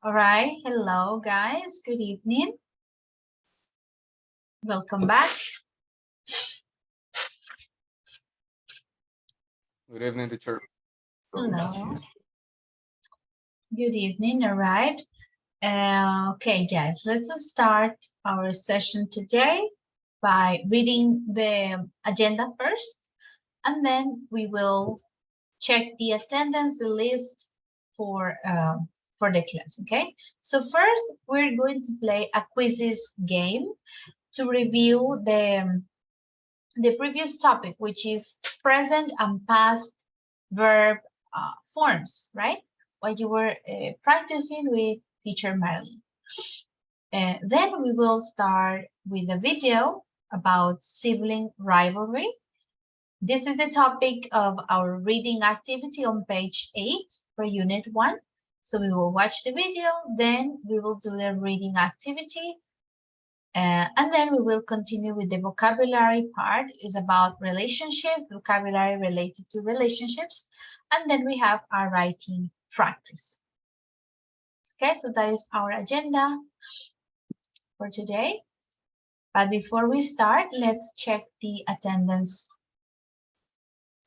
All right. Hello, guys. Good evening. Welcome back. Good evening, teacher. Hello. Good evening. All right. Okay, guys, let's start our session today by reading the agenda first, and then we will check the attendance, the list for the class. Okay. So first, we're going to play a quizzes game to review the previous topic, which is present and past verb forms, right? What you were practicing with teacher Marilyn. Then we will start with a video about sibling rivalry. This is the topic of our reading activity on page 8 for unit 1. So we will watch the video, then we will do the reading activity, and then we will continue with the vocabulary part. Is about relationships, vocabulary related to relationships, and then we have our writing practice. Okay, so that is our agenda for today. But before we start, let's check the attendance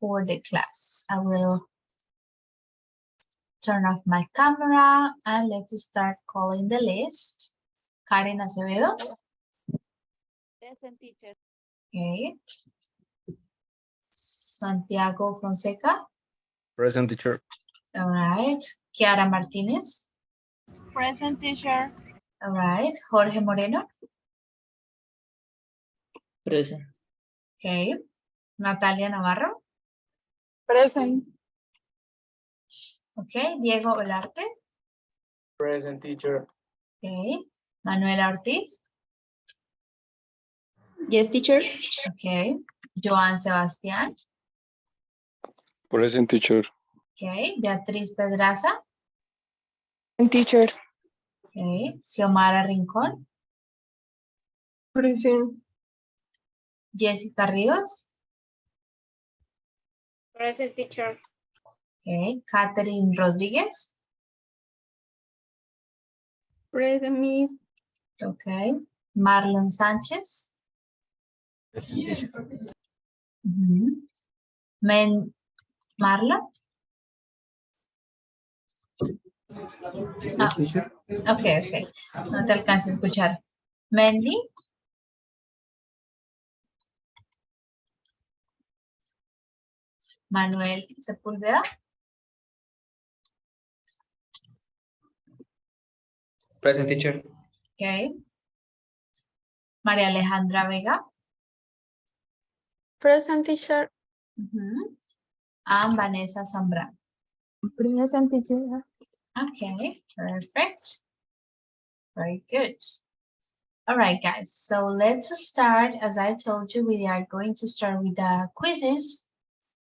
for the class. I will turn off my camera and let's start calling the list. Karen Acevedo. Present, teacher. Okay. Santiago Fonseca. Present, teacher. All right. Kiara Martinez. Present, teacher. All right. Jorge Moreno. Present. Okay. Natalia Navarro. Present. Okay. Diego Olarte. Present, teacher. Okay. Manuela Ortiz. Yes, teacher. Okay. Joan Sebastián. Present, teacher. Okay. Beatriz Pedraza. Teacher. Okay. Xiomara Rincón. Present. Jessica Ríos. Present, teacher. Okay. Catherine Rodríguez. Present, miss. Okay. Marlon Sánchez. Marlon. Yes, teacher. Ok. No te alcanzo a escuchar. Mendy. Manuel Sepúlveda. Present, teacher. Ok. María Alejandra Vega. Present, teacher. And Vanessa Zambrano. Present, teacher. Okay, perfect. Very good. All right, guys. So let's start. As I told you, we are going to start with the quizzes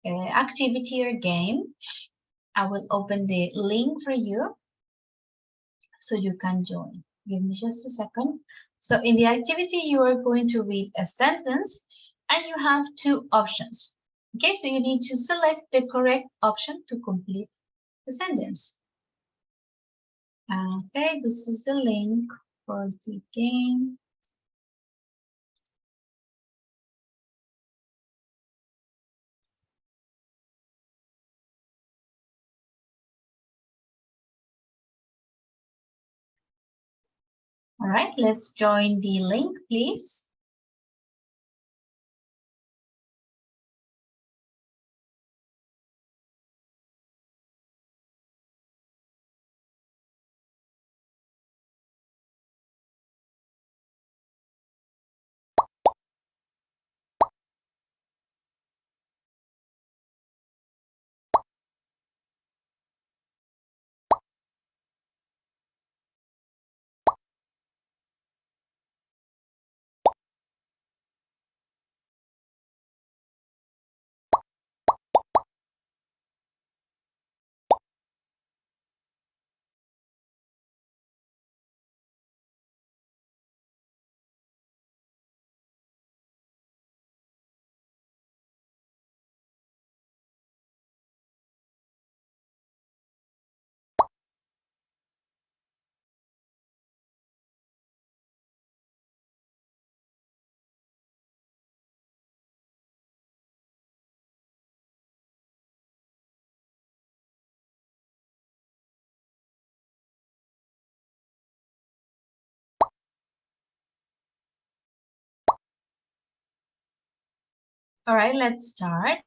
activity or game. I will open the link for you so you can join. Give me just a second. So in the activity, you are going to read a sentence and you have two options. Okay, so you need to select the correct option to complete the sentence. Okay, this is the link for the game. All right, let's join the link, please. All right, let's start.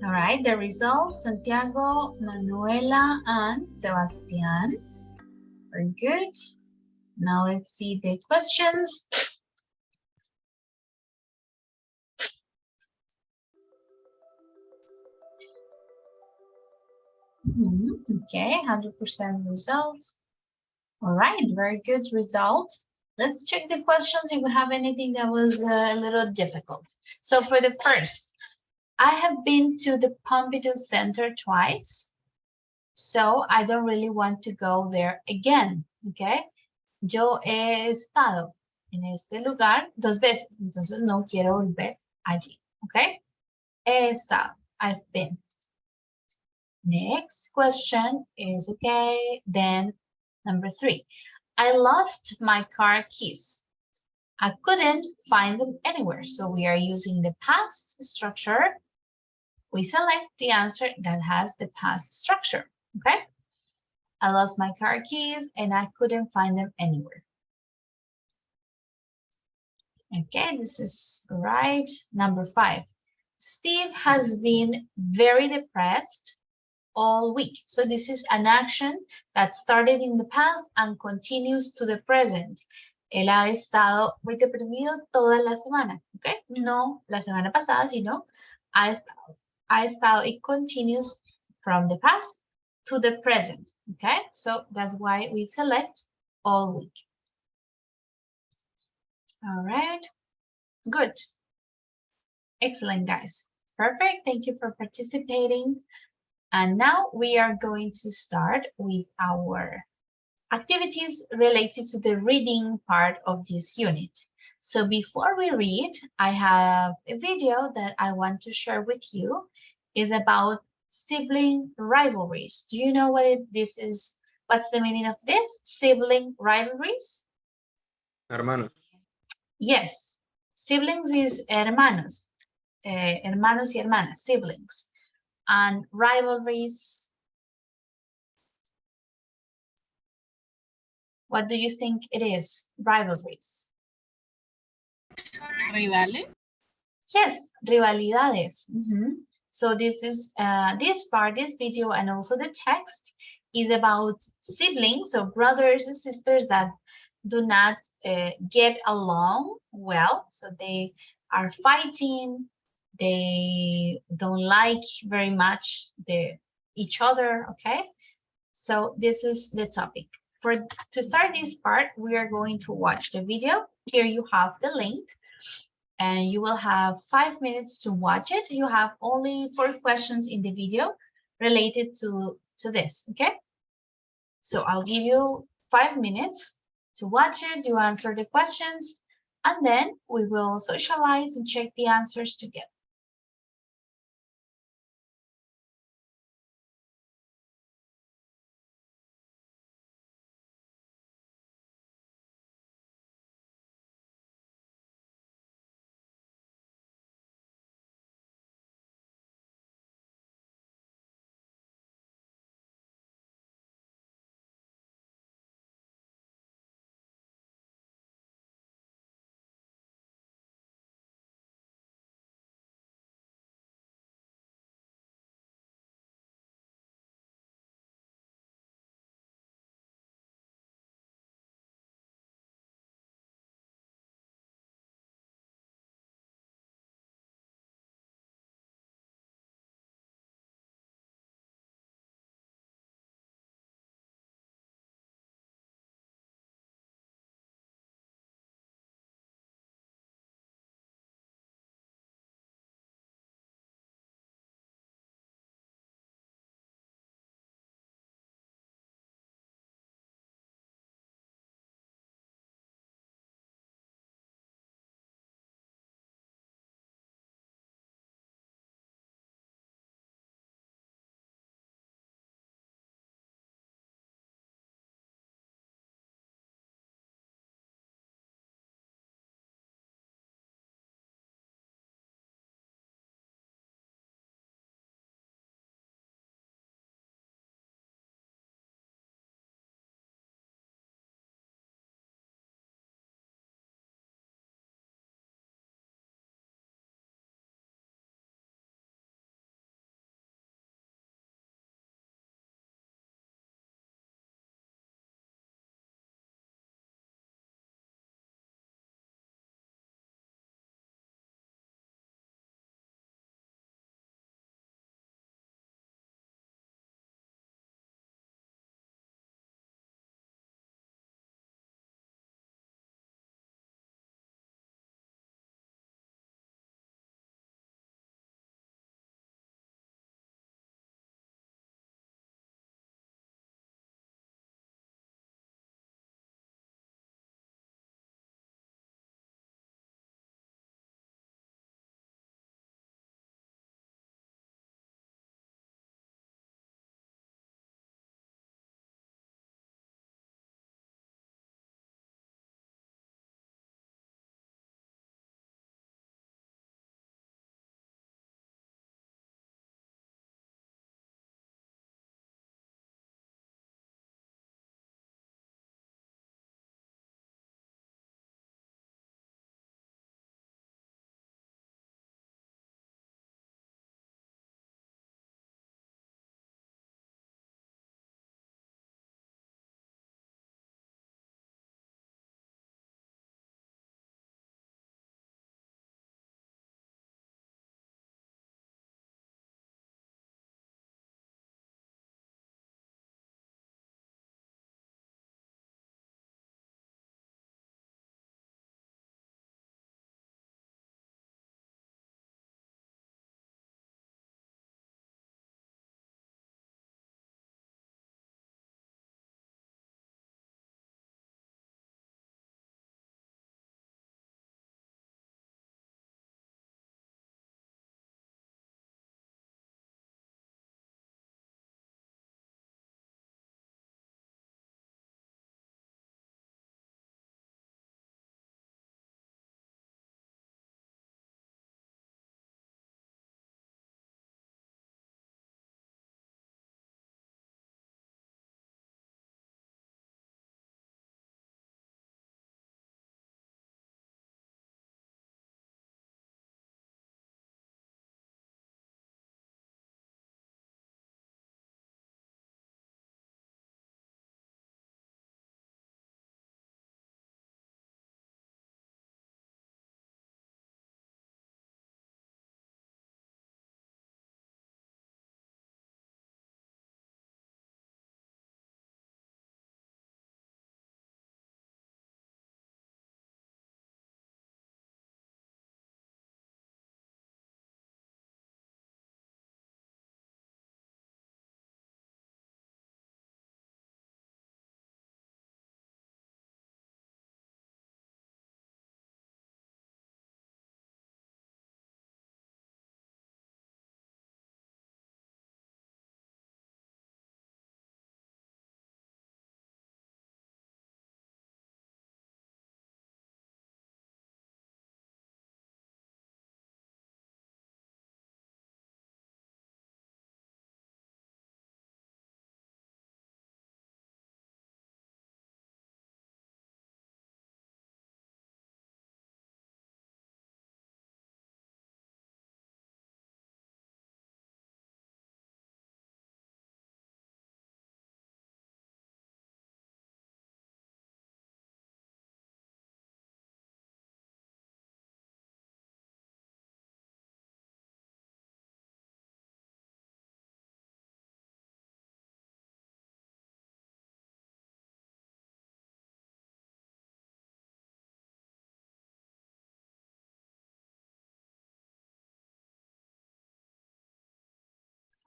All right, the results, Santiago, Manuela, and Sebastian. Very good. Now let's see the questions. Okay, 100% results. All right, very good results. Let's check the questions if we have anything that was a little difficult. So for the first, I have been to the Pompidou Center twice, so I don't really want to go there again, okay? Yo he estado en este lugar 2 veces, entonces no quiero volver allí, okay? He estado, I've been. Next question is okay, then number 3. I lost my car keys. I couldn't find them anywhere, so we are using the past structure. We select the answer that has the past structure, okay? I lost my car keys and I couldn't find them anywhere. Okay, this is right. Number 5. Steve has been very depressed all week. So this is an action that started in the past and continues to the present. Él ha estado muy deprimido toda la semana, okay? No la semana pasada, sino ha estado. Ha estado, it continues from the past to the present, okay? So that's why we select all week. All right, good. Excellent, guys. Perfect, thank you for participating. And now we are going to start with our activities related to the reading part of this unit. So before we read, I have a video that I want to share with you. Is about sibling rivalries. Do you know what this is? What's the meaning of this? Sibling rivalries? Hermanos. Yes, siblings is hermanos, hermanos y hermanas, siblings. And rivalries, what do you think it is? Rivalries. Rivales. Yes, rivalidades. So this is this video, and also the text is about siblings or brothers and sisters that do not get along well. So they are fighting. They don't like very much each other. Okay. So this is the topic. To start this part, we are going to watch the video. Here you have the link. And you will have 5 minutes to watch it. You have only 4 questions in the video related to this, okay? So I'll give you 5 minutes to watch it, you answer the questions, and then we will socialize and check the answers together.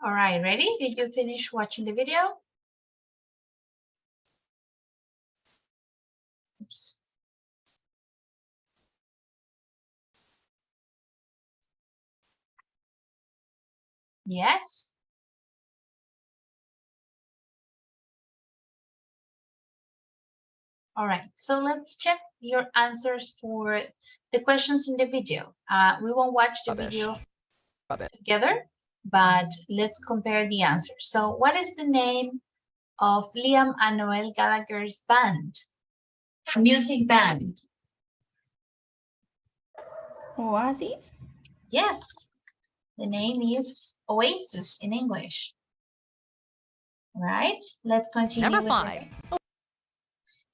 All right, ready? Did you finish watching the video? Oops. Yes? All right, so let's check your answers for the questions in the video. We won't watch the video together, but let's compare the answers. So what is the name of Liam and Noel Gallagher's band? Music band. Oasis. Yes, the name is Oasis in English. All right, let's continue. Number with 5.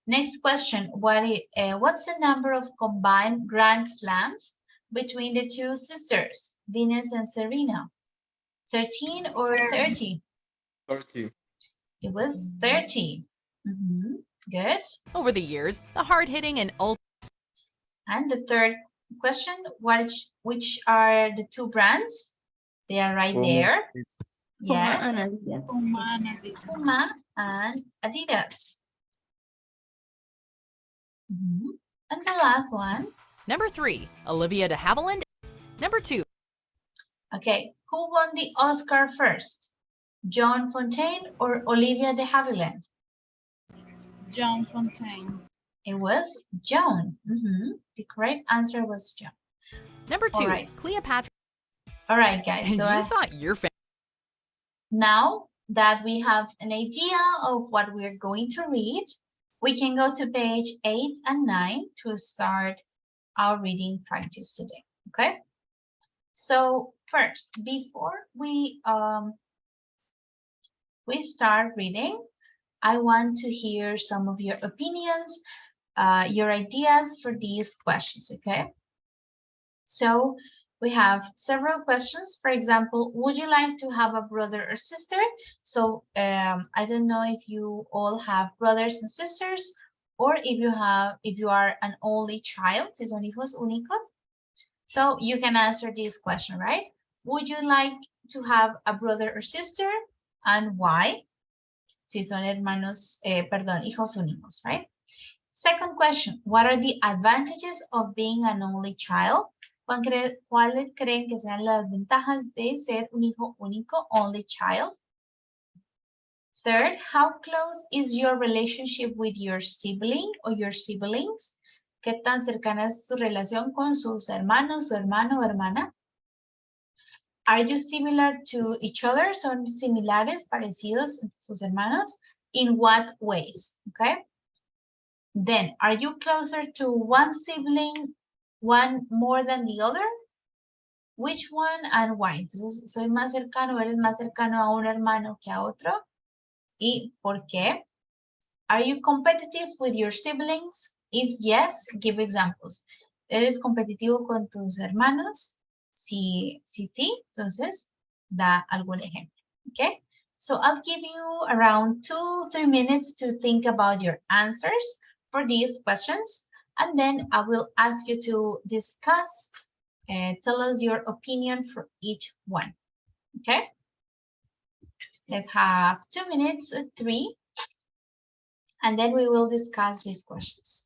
Next question. What's the number of combined Grand Slams between the two sisters, Venus and Serena? 13 or 30? 30. It was 30. Good. Over the years, the hard-hitting and And the third question, which are the two brands? They are right there. Yes. Puma and Adidas. And the last one. Number 3, Olivia de Havilland. Number 2. Okay, who won the Oscar first? John Fontaine or Olivia de Havilland? John Fontaine. It was John. The correct answer was John. Number 2, All right. Cleopatra. All right, guys. And So you thought your family. now that we have an idea of what we're going to read, we can go to page 8 and 9 to start our reading practice today. Okay? So first, before we start reading, I want to hear some of your opinions, your ideas for these questions, okay? So we have several questions. For example, would you like to have a brother or sister? So I don't know if you all have brothers and sisters, or if you are an only child, si son hijos únicos. So you can answer this question, right? Would you like to have a brother or sister, and why? Si son hermanos, hijos únicos, right? Second question, what are the advantages of being an only child? ¿Cuáles creen que sean las ventajas de ser un hijo único, only child? Third, how close is your relationship with your sibling or your siblings? ¿Qué tan cercana es su relación con sus hermanos, su hermano o hermana? Are you similar to each other? ¿Son similares, parecidos sus hermanos? In what ways? Okay. Then, are you closer to one sibling, one more than the other? Which one and why? Entonces, soy más cercano, eres más cercano a un hermano que a otro. ¿Y por qué? Are you competitive with your siblings? If yes, give examples. ¿Eres competitivo con tus hermanos? Si sí, entonces da algún ejemplo. Okay? So I'll give you around 2-3 minutes to think about your answers for these questions, and then I will ask you to discuss and tell us your opinion for each one. Okay? Let's have 2 minutes, 3, and then we will discuss these questions.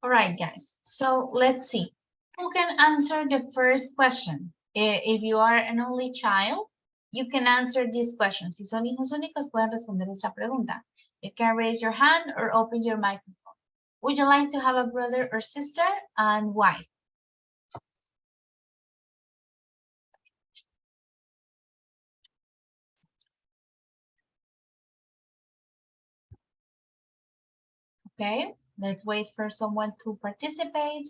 All right, guys. So let's see. Who can answer the first question? If you are an only child, you can answer this question. Si son hijos únicos, pueden responder esta pregunta. You can raise your hand or open your microphone. Would you like to have a brother or sister, and why? Okay, let's wait for someone to participate.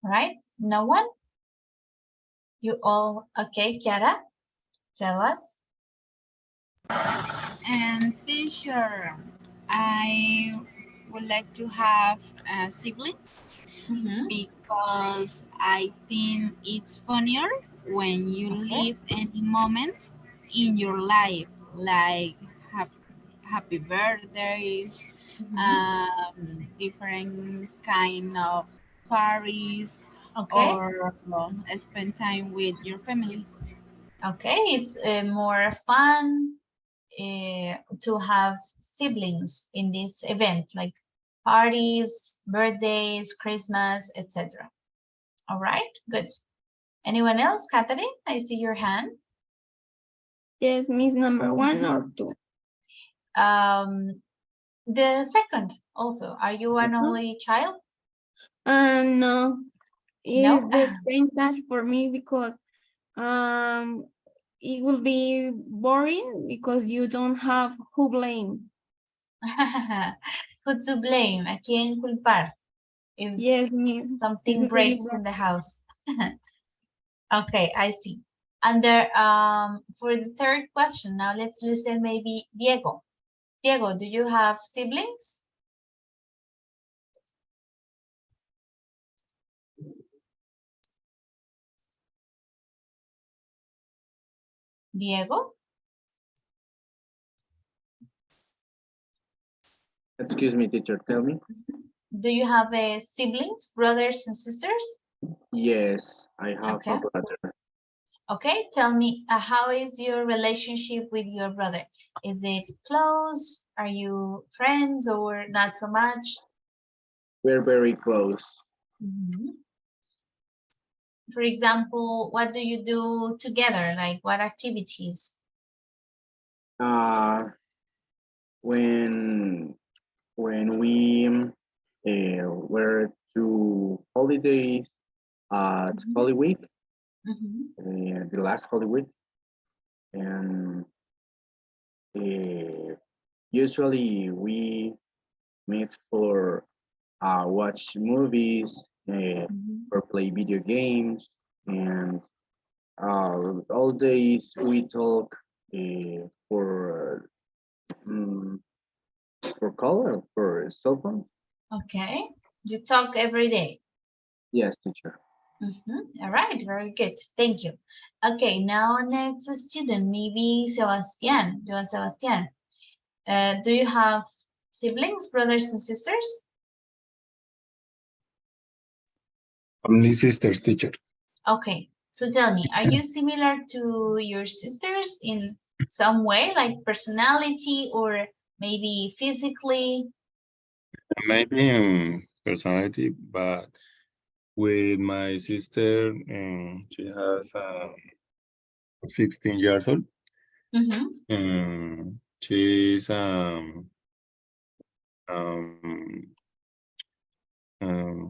All right, no one? You all okay, Kiara? Tell us. And teacher, I would like to have siblings because I think it's funnier when you live any moments in your life, like happy birthdays, different kind of parties, Okay. or spend time with your family. Okay, it's more fun to have siblings in this event, like parties, birthdays, Christmas, etc. All right, good. Anyone else? Catherine, I see your hand. Yes, Miss, number 1 or 2? The second also. Are you an only child? No, it's No. the same task for me because it will be boring because you don't have who blame. Who to blame? ¿A quién culpar? If Yes, Miss. something It's really breaks in the house. Okay, I see. And there, for the third question, now let's listen maybe Diego. Diego, do you have siblings? Diego? Excuse me, teacher, tell me. Do you have siblings, brothers and sisters? Yes, I have Okay. a brother. Okay, tell me, how is your relationship with your brother? Is it close? Are you friends or not so much? We're very close. For example, what do you do together? Like what activities? When we were to holidays at Holy Week, the last Holy Week, and usually we meet for watch movies or play video games, and all days we talk for call or for cell phone. Okay, you talk every day. Yes, teacher. All right, very good. Thank you. Okay, now next student, maybe Sebastian. Joan Sebastian. Do you have siblings, brothers and sisters? Only sisters, teacher. Okay, so tell me, are you similar to your sisters in some way, like personality or maybe physically? Maybe personality, but with my sister, she has 16 years old. She's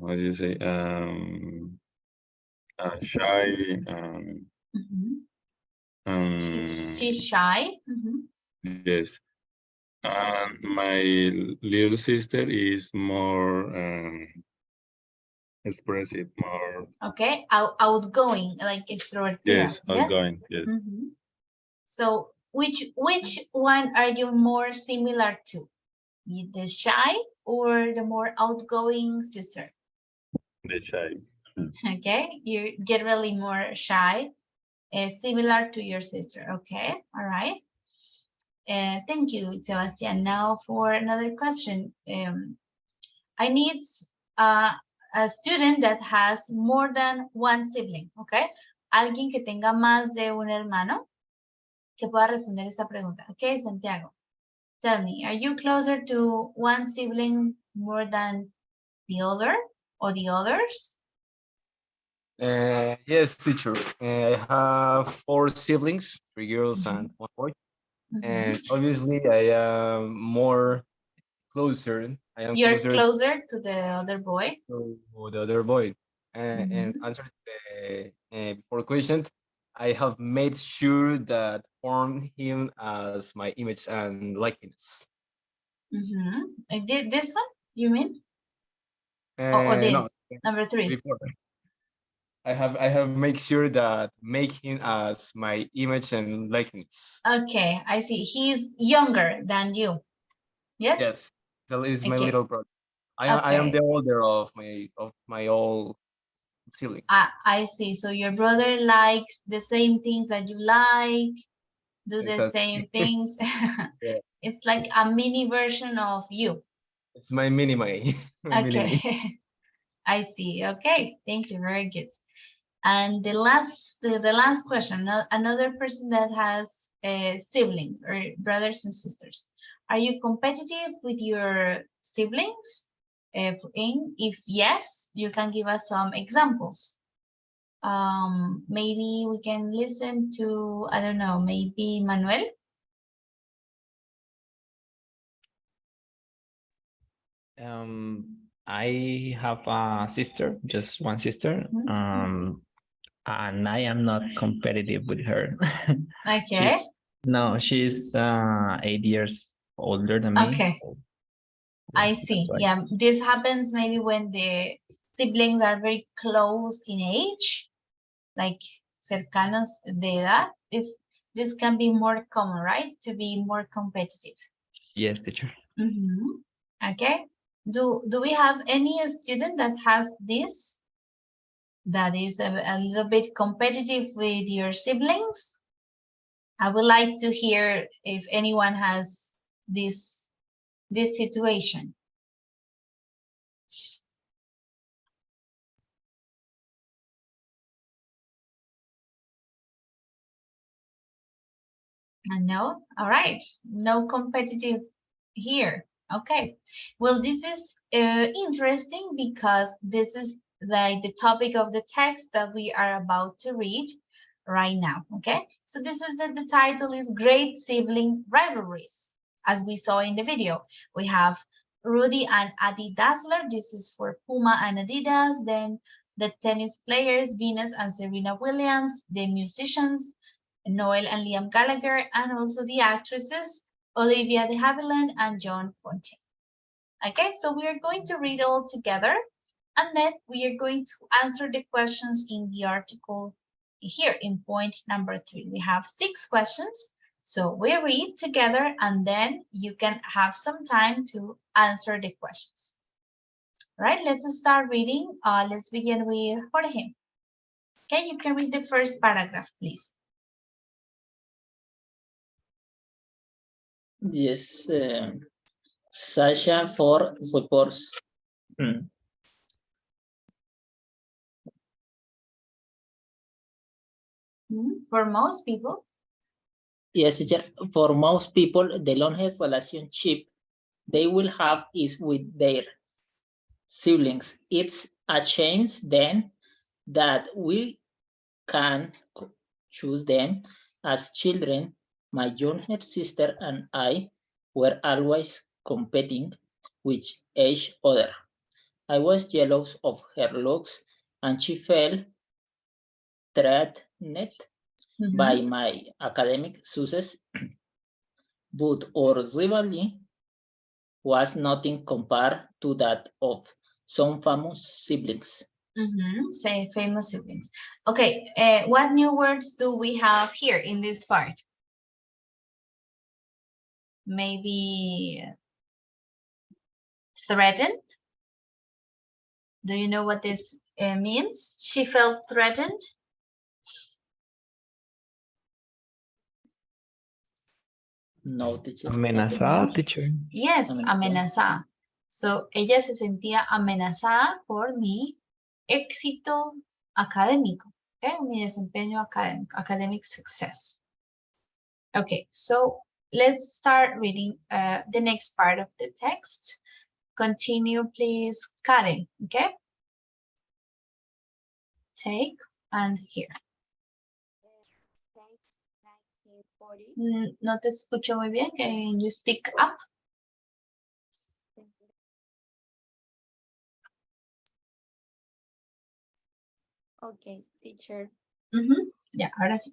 what do you say? Shy. She's shy. Yes. And my little sister is more expressive, more. Okay, outgoing, like extrovertida. Yes, outgoing. Yes. So which one are you more similar to? The shy or the more outgoing sister? The shy. Okay, you're generally more shy, similar to your sister. Okay, all right. Thank you, Sebastian. Now for another question. I need a student that has more than one sibling, okay? alguien que tenga más de un hermano que pueda responder esta pregunta. Ok, Santiago. Tell me, are you closer to one sibling more than the other or the others? Yes, teacher. I have 4 siblings, 3 girls and 1 boy. And obviously I am more closer. I am You're closer closer to the other boy? to the other boy. And answer the before question, I have made sure that form him as my image and likeness. This one, you mean? Or No, this, number 3? before. I have make sure that make him as my image and likeness. Okay, I see. He's younger than you. Yes? Yes, that is my Okay. little brother. I am Okay. the older of my all siblings. I see. So your brother likes the same things that you like, do the Exactly. same things. Yeah. It's like a mini version of you. It's my mini me. Okay. I see. Okay. Thank you. Very good. And the last question, another person that has siblings or brothers and sisters. Are you competitive with your siblings? If yes, you can give us some examples. Maybe we can listen to, I don't know, maybe Manuel. I have a sister, just one sister. And I am not competitive with her. Okay. She's 8 years older than me. Okay. So, I see. Yeah, this happens maybe when the siblings are very close in age, like cercanos de edad. This can be more common, right? To be more competitive. Yes, teacher. Okay. Do we have any student that has this? That is a little bit competitive with your siblings? I would like to hear if anyone has this situation. No? All right. No competitive here. Okay. Well, this is interesting because this is like the topic of the text that we are about to read right now. Okay. So this is the title is Great Sibling Rivalries. As we saw in the video, we have Rudy and Adi Dassler. This is for Puma and Adidas. Then the tennis players, Venus and Serena Williams, the musicians, Noel and Liam Gallagher, and also the actresses, Olivia de Havilland and John Fontaine. Okay, so we are going to read all together, and then we are going to answer the questions in the article here in point number 3. We have 6 questions, so we read together, and then you can have some time to answer the questions. All right, let's start reading. Let's begin with Jorge. Okay, you can read the first paragraph, please. Yes, Sasha for reports. For most people. Yes, teacher. For most people, the longest relationship they will have is with their siblings. It's a change then that we can choose them as children. My younger sister and I were always competing with each other. I was jealous of her looks and she felt threatened by my academic success, but our rivalry was nothing compared to that of some famous siblings. Say famous siblings. Okay, what new words do we have here in this part? Maybe threatened. Do you know what this means? She felt threatened. No, teacher. Amenazada, teacher. Yes, amenazada. So, ella se sentía amenazada por mi éxito académico. okay? Mi desempeño académico, academic success. Okay, so let's start reading the next part of the text. Continue, please, Karen, okay? Take and hear. No te escucho muy bien. Can you speak up? Okay, teacher. Ya, ahora sí.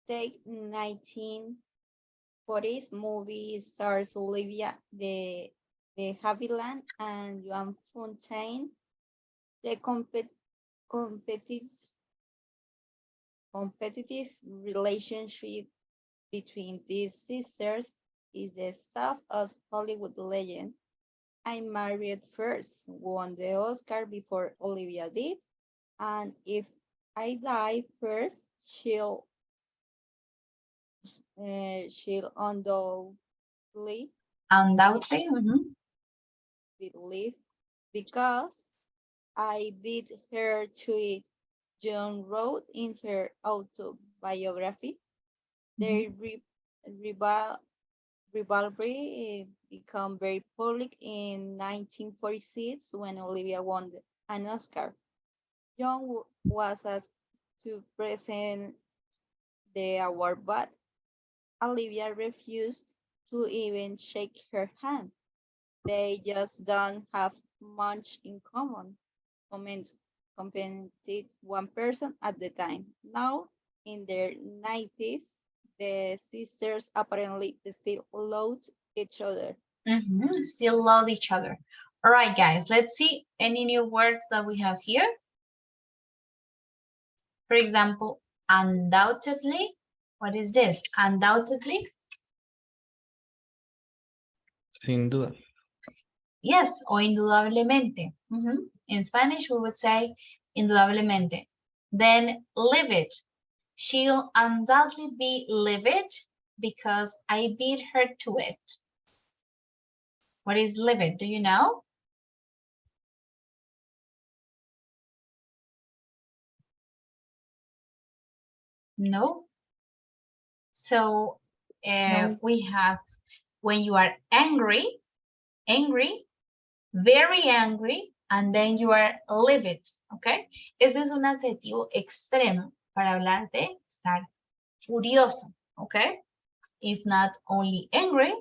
Take 1940s movie stars Olivia de Havilland and Joan Fontaine. The competitive relationship between these sisters is the stuff of Hollywood legend. I married first, won the Oscar before Olivia did, and if I die first, she'll undoubtedly believe because I beat her to it. John wrote in her autobiography. Their rivalry became very public in 1946 when Olivia won an Oscar. John was asked to present the award, but Olivia refused to even shake her hand. They just don't have much in common, commented one person at the time. Now, in their 90s, the sisters apparently still love each other. Still love each other. All right, guys, let's see any new words that we have here. For example, undoubtedly. What is this? Undoubtedly. Sin duda. Yes, o indudablemente. In Spanish, we would say indudablemente. Then livid. She'll undoubtedly be livid because I beat her to it. What is livid? Do you know? No. So No. we have when you are angry, very angry, and then you are livid, okay? Ese es un adjetivo extremo para hablar de estar furioso, okay? It's not only angry,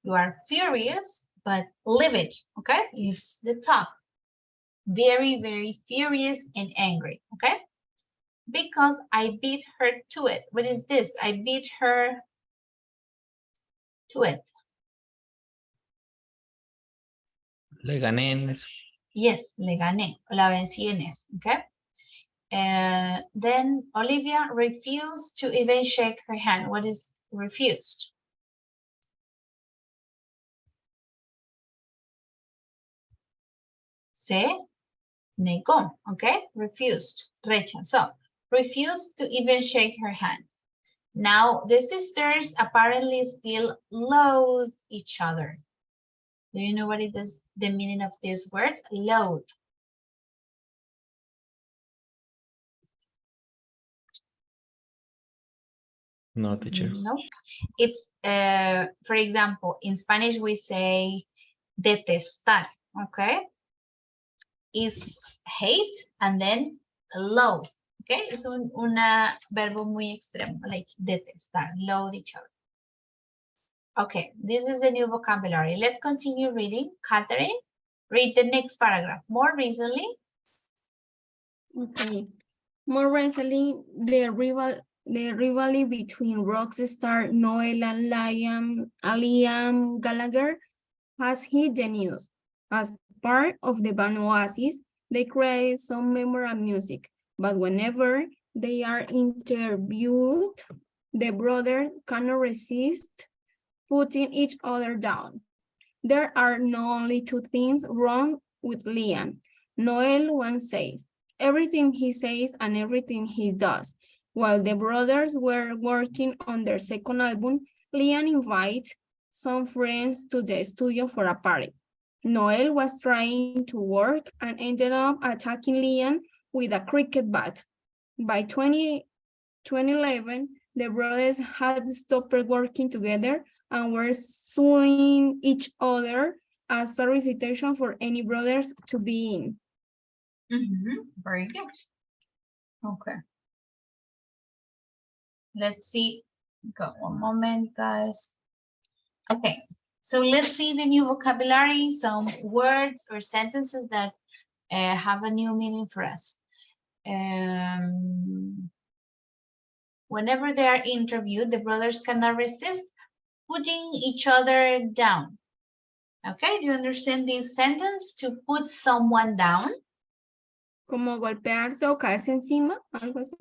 you are furious, but livid, okay? Is the top. Very, very furious and angry, okay? Because I beat her to it. What is this? I beat her to it. Le gané en eso. Yes, le gané. La vencí en eso, okay? Then Olivia refused to even shake her hand. What is refused? Se negó, okay? Refused, rechazó. Refused to even shake her hand. Now, the sisters apparently still loathe each other. Do you know what is the meaning of this word? Loathe. No, teacher. No. It's, for example, in Spanish we say detestar, okay? Is hate and then loathe, okay? Es un verbo muy extremo, like detestar, loathe each other. Okay, this is the new vocabulary. Let's continue reading. Catherine, read the next paragraph. More recently. Okay. More recently, the rivalry between rock star Noel and Liam Gallagher has hit the news. As part of the band Oasis, they create some memorable music, but whenever they are interviewed, the brothers cannot resist putting each other down. There are not only two things wrong with Liam. Noel once said, everything he says and everything he does. While the brothers were working on their second album, Liam invited some friends to the studio for a party. Noel was trying to work and ended up attacking Liam with a cricket bat. By 2011, the brothers had stopped working together and were suing each other as a recitation for any brothers to be in. Very good. Okay. Let's see. Go one moment, guys. Okay. So let's see the new vocabulary, some words or sentences that have a new meaning for us. Whenever they are interviewed, the brothers cannot resist putting each other down. Okay, do you understand this sentence? To put someone down? Como golpearse o caerse encima, algo así.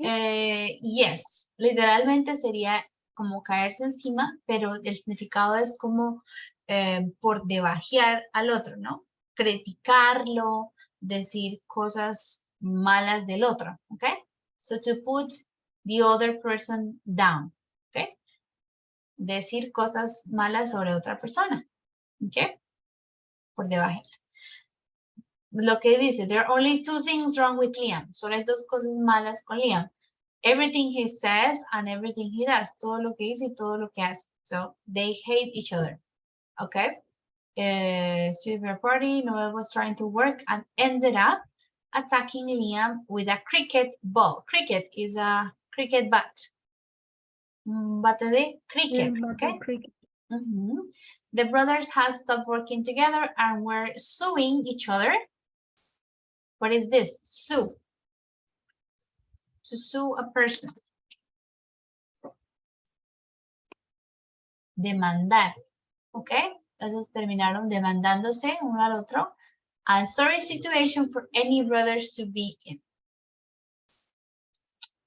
Yes, literalmente sería como caerse encima, pero el significado es como por debajear al otro, ¿no? Criticarlo, decir cosas malas del otro, ¿ok? So to put the other person down, ¿ok? Decir cosas malas sobre otra persona, ¿ok? Por debajear. Lo que dice, there are only two things wrong with Liam. Solo hay dos cosas malas con Liam. Everything he says and everything he does. Todo lo que dice y todo lo que hace. So they hate each other. Okay. Super party. Noel was trying to work and ended up attacking Liam with a cricket ball. Cricket is a cricket bat. Bate de cricket. Okay. Cricket. The brothers had stopped working together and were suing each other. What is this? Sue. To sue a person. Demandar. ¿Ok? Entonces terminaron demandándose uno al otro. A sorry situation for any brothers to be in.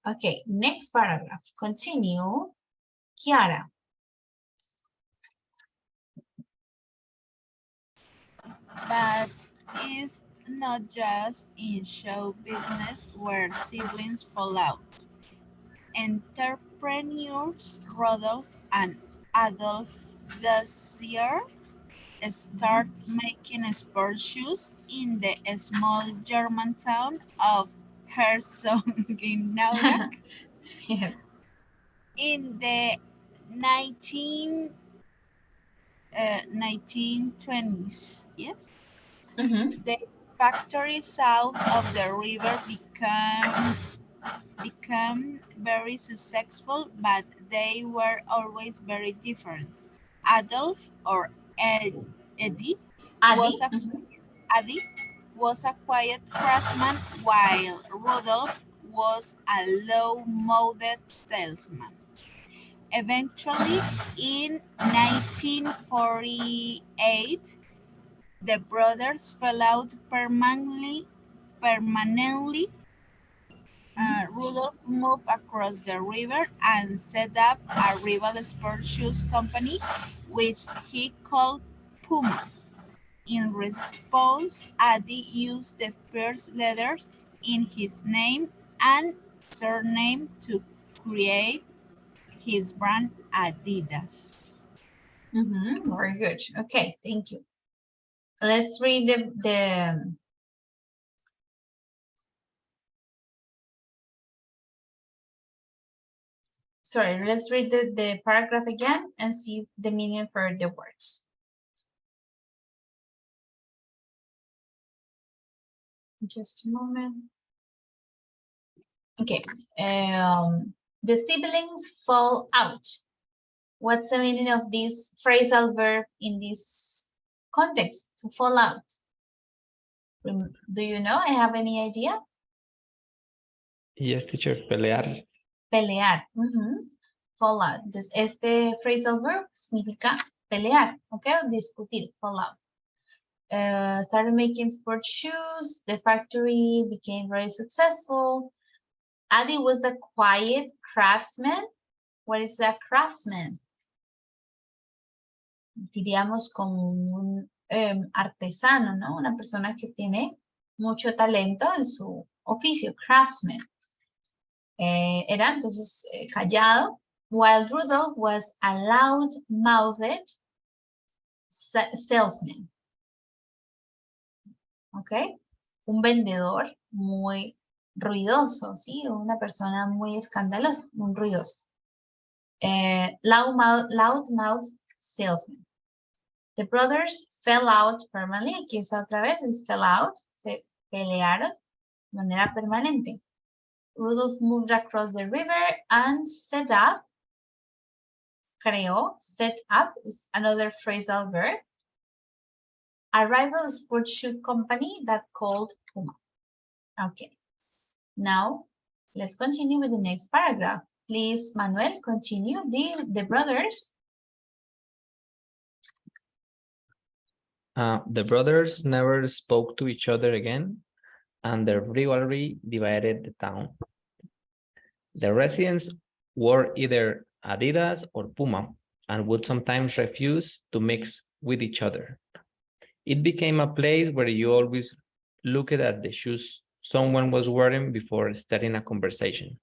Okay, next paragraph. Continue. Kiara. But it's not just in show business where siblings fall out. Entrepreneurs Rodolph and Adolf this year start making sports shoes in the small German town of Herzogenaurach in the 1920s. Yes. The factory south of the river became very successful, but they were always very different. Adolf or Eddie was a quiet craftsman, while Rudolph was a low-mouthed salesman. Eventually, in 1948, the brothers fell out permanently. Rudolph moved across the river and set up a rival sports shoes company, which he called Puma. In response, Eddie used the first letters in his name and surname to create his brand Adidas. Very good. Okay, thank you. Let's read let's read the paragraph again and see the meaning for the words. Just a moment. Okay. The siblings fall out. What's the meaning of this phrasal verb in this context, to fall out? Do you know? I have any idea? Yes, teacher, pelear. Pelear. Fall out. Entonces, este phrasal verb significa pelear, ¿ok? O discutir, fall out. Started making sports shoes. The factory became very successful. Adi was a quiet craftsman. What is a craftsman? Diríamos como un artesano, ¿no? Una persona que tiene mucho talento en su oficio, craftsman. Era entonces callado, while Rudolph was a loud-mouthed salesman. ¿Ok? Un vendedor muy ruidoso, ¿sí? Una persona muy escandalosa, un ruidoso. Loudmouth salesman. The brothers fell out permanently. Aquí está otra vez el fell out. Se pelearon de manera permanente. Rudolph moved across the river and set up. Creó, set up is another phrasal verb. A rival sports shoe company that called Puma. Okay. Now, let's continue with the next paragraph. Please, Manuel, continue. The brothers. The brothers never spoke to each other again, and their rivalry divided the town. The residents wore either Adidas or Puma and would sometimes refuse to mix with each other. It became a place where you always looked at the shoes someone was wearing before starting a conversation.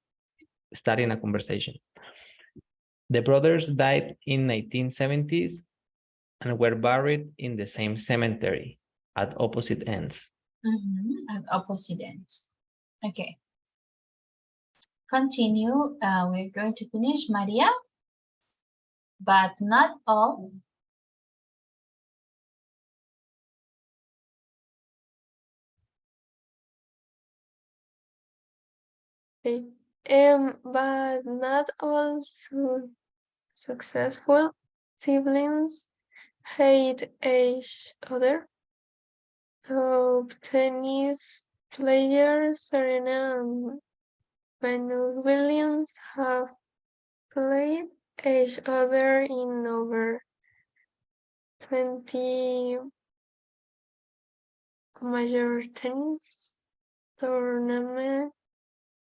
The brothers died in 1970s and were buried in the same cemetery at opposite ends. At opposite ends. Okay. Continue. We're going to finish, Maria, but not all. Okay. But not all successful siblings hate each other. Top tennis players Serena and Venus Williams have played each other in over 20 major tennis tournament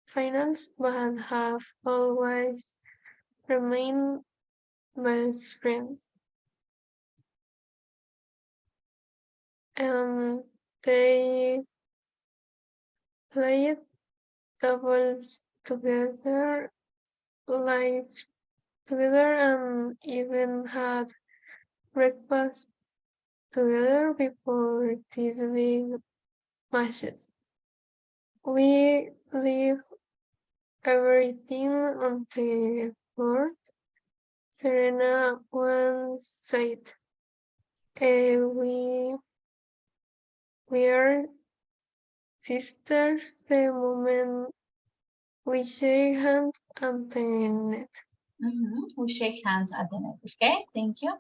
finals, but have always remained best friends. They played doubles together, lived together, and even had breakfast together before these big matches. We leave everything on the board, Serena once said. We are sisters the moment we shake hands at the net. We shake hands at the net. Okay, thank you.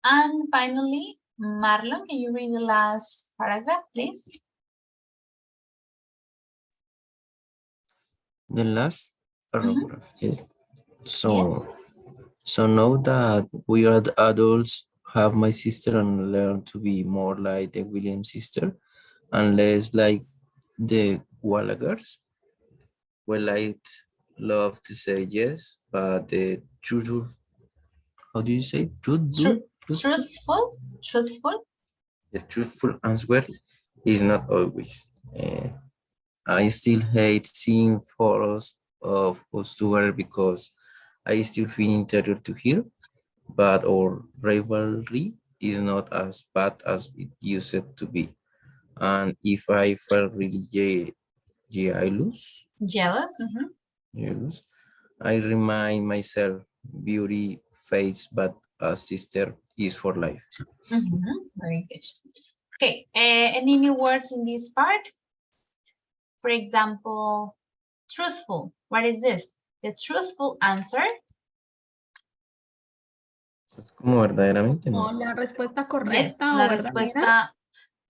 And finally, Marlon, can you read the last paragraph, please? The last paragraph, yes. So now that we are the adults, have my sister and learn to be more like the Williams sister and less like the Gallagher's. Well, I'd love to say yes, but the truth, how do you say truthful? Truthful. The truthful answer is not always. I still hate seeing photos of us together because I still feel interior to here, but our rivalry is not as bad as it used to be. And if I felt really jealous, I remind myself beauty fades, but a sister is for life. Very good. Okay, any new words in this part? For example, truthful. What is this? The truthful answer. Como verdaderamente no. La respuesta correcta. Yes,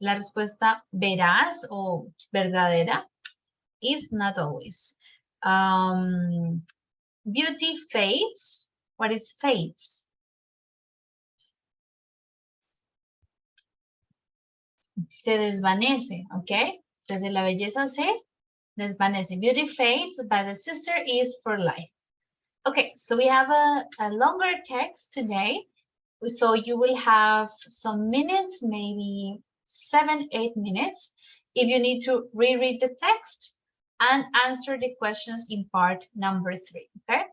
la respuesta veraz o verdadera is not always. Beauty fades. What is fades? Se desvanece, ¿ok? Entonces la belleza se desvanece. Beauty fades, but the sister is for life. Okay, so we have a longer text today. So you will have some minutes, maybe 7-8 minutes, if you need to reread the text and answer the questions in part number 3, okay?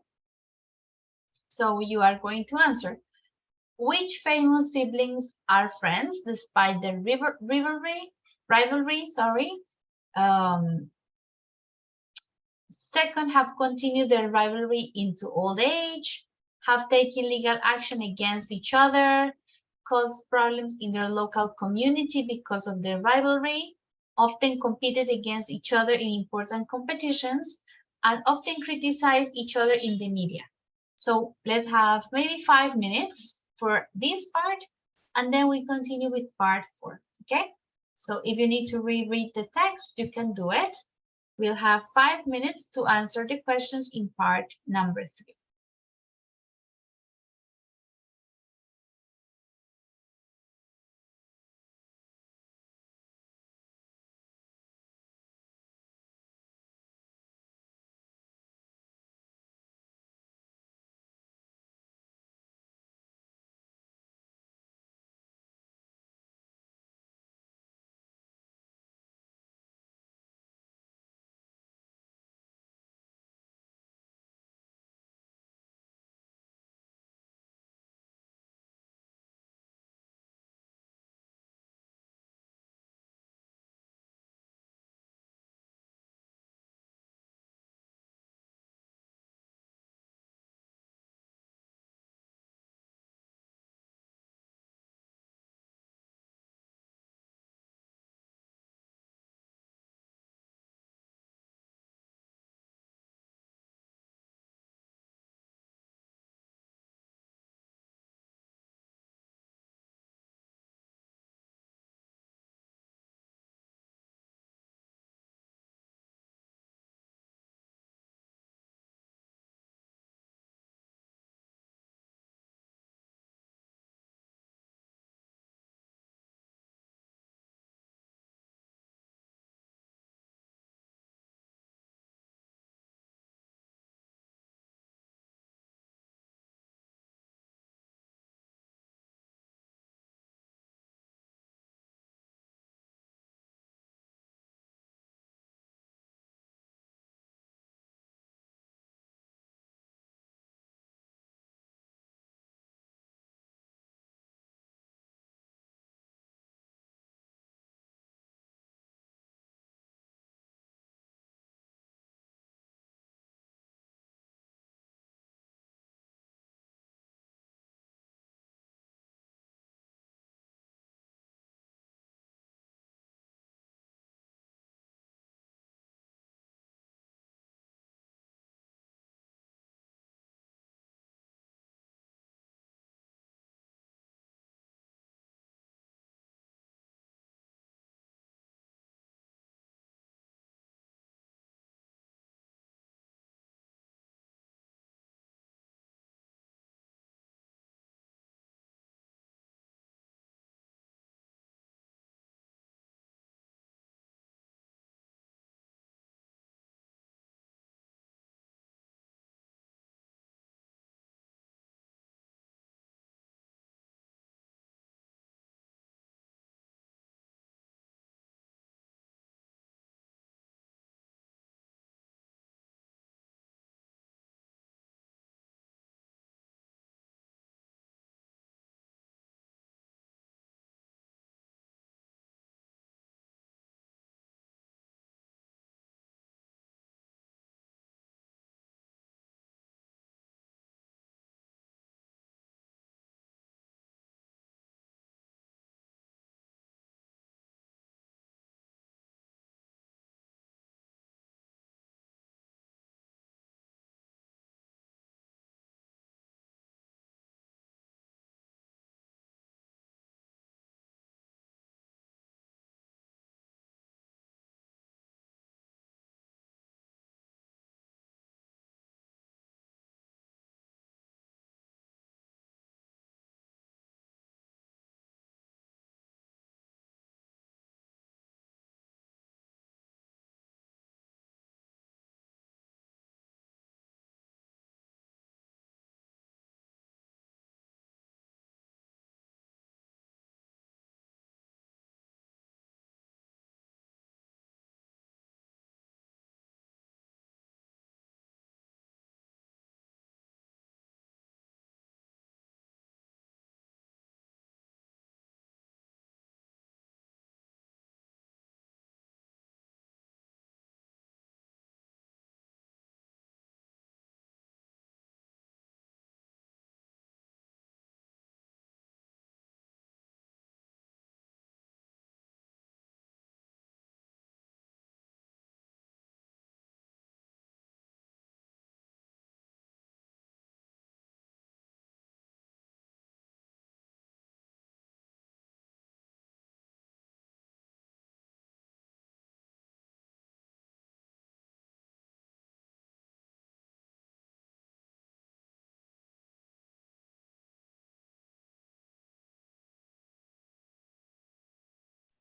So you are going to answer. Which famous siblings are friends despite the rivalry? Second, have continued their rivalry into old age, have taken legal action against each other, caused problems in their local community because of their rivalry, often competed against each other in important competitions, and often criticized each other in the media. So let's have maybe 5 minutes for this part, and then we continue with part 4, okay? So if you need to reread the text, you can do it. We'll have 5 minutes to answer the questions in part number 3.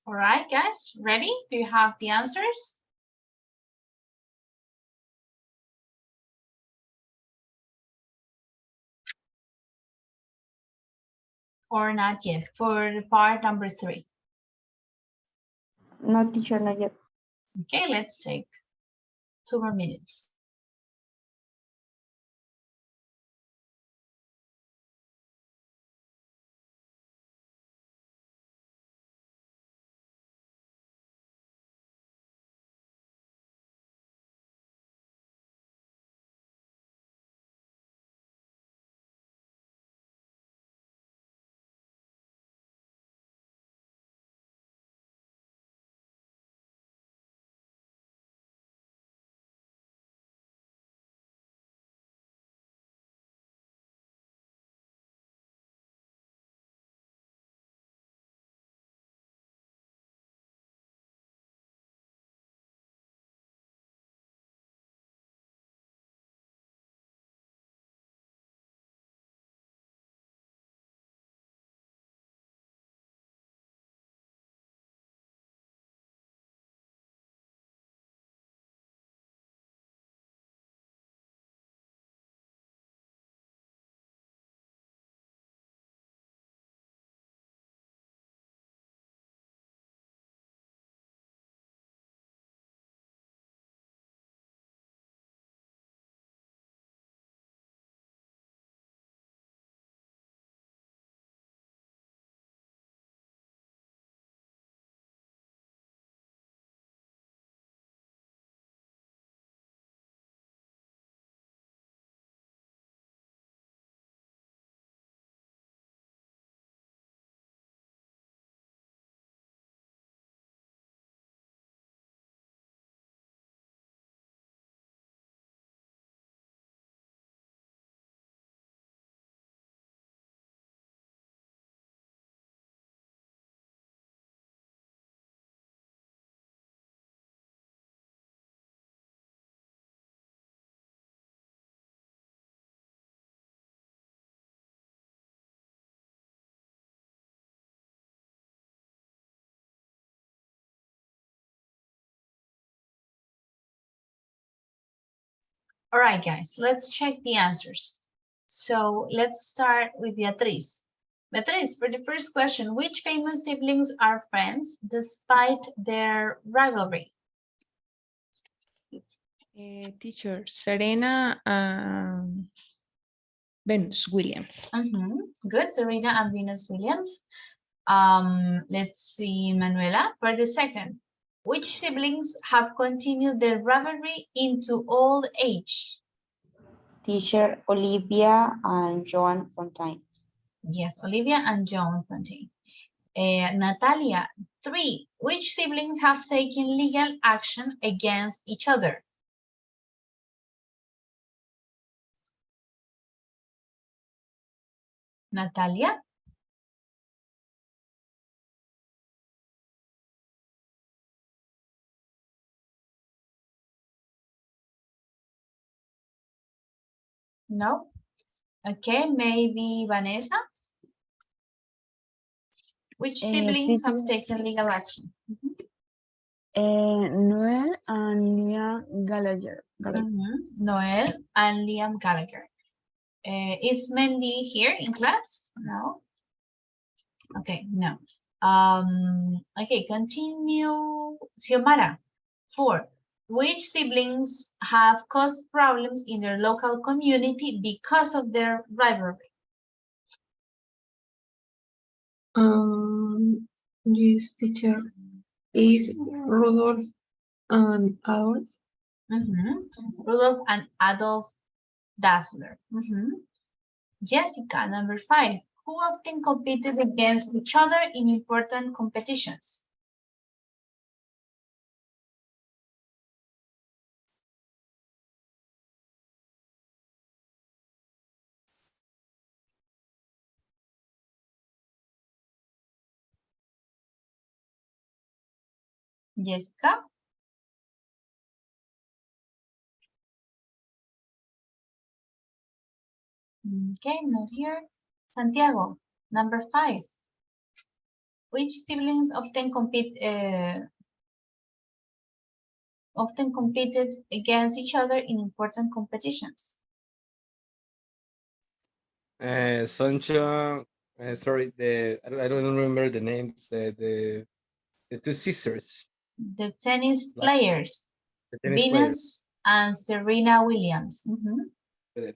All right, guys, ready? Do you have the answers? Or not yet, for part number 3? No, teacher, not yet. Okay, let's take 2 more minutes. All right, guys, let's check the answers. So let's start with Beatriz. Beatriz, for the first question, which famous siblings are friends despite their rivalry? Teacher, Serena and Venus Williams. Good, Serena and Venus Williams. Let's see, Manuela, for the second. Which siblings have continued their rivalry into old age? Teacher, Olivia and Joan Fontaine. Yes, Olivia and Joan Fontaine. Natalia, 3. Which siblings have taken legal action against each other? Natalia? No? Okay, maybe Vanessa? Which siblings have taken legal action? Noel and Liam Gallagher. Noel and Liam Gallagher. Is Mandy here in class? No? Okay, no. Okay, continue. Xiomara, 4. Which siblings have caused problems in their local community because of their rivalry? Yes, teacher. Is Rudolph and Adolf? Rudolph and Adolf Dassler. Jessica, number 5. Who often competed against each other in important competitions? Jessica? Okay, not here. Santiago, number 5. Which siblings often competed against each other in important competitions? Sancha, sorry, I don't remember the names. The two sisters. The tennis players, The tennis Venus players. and Serena Williams. The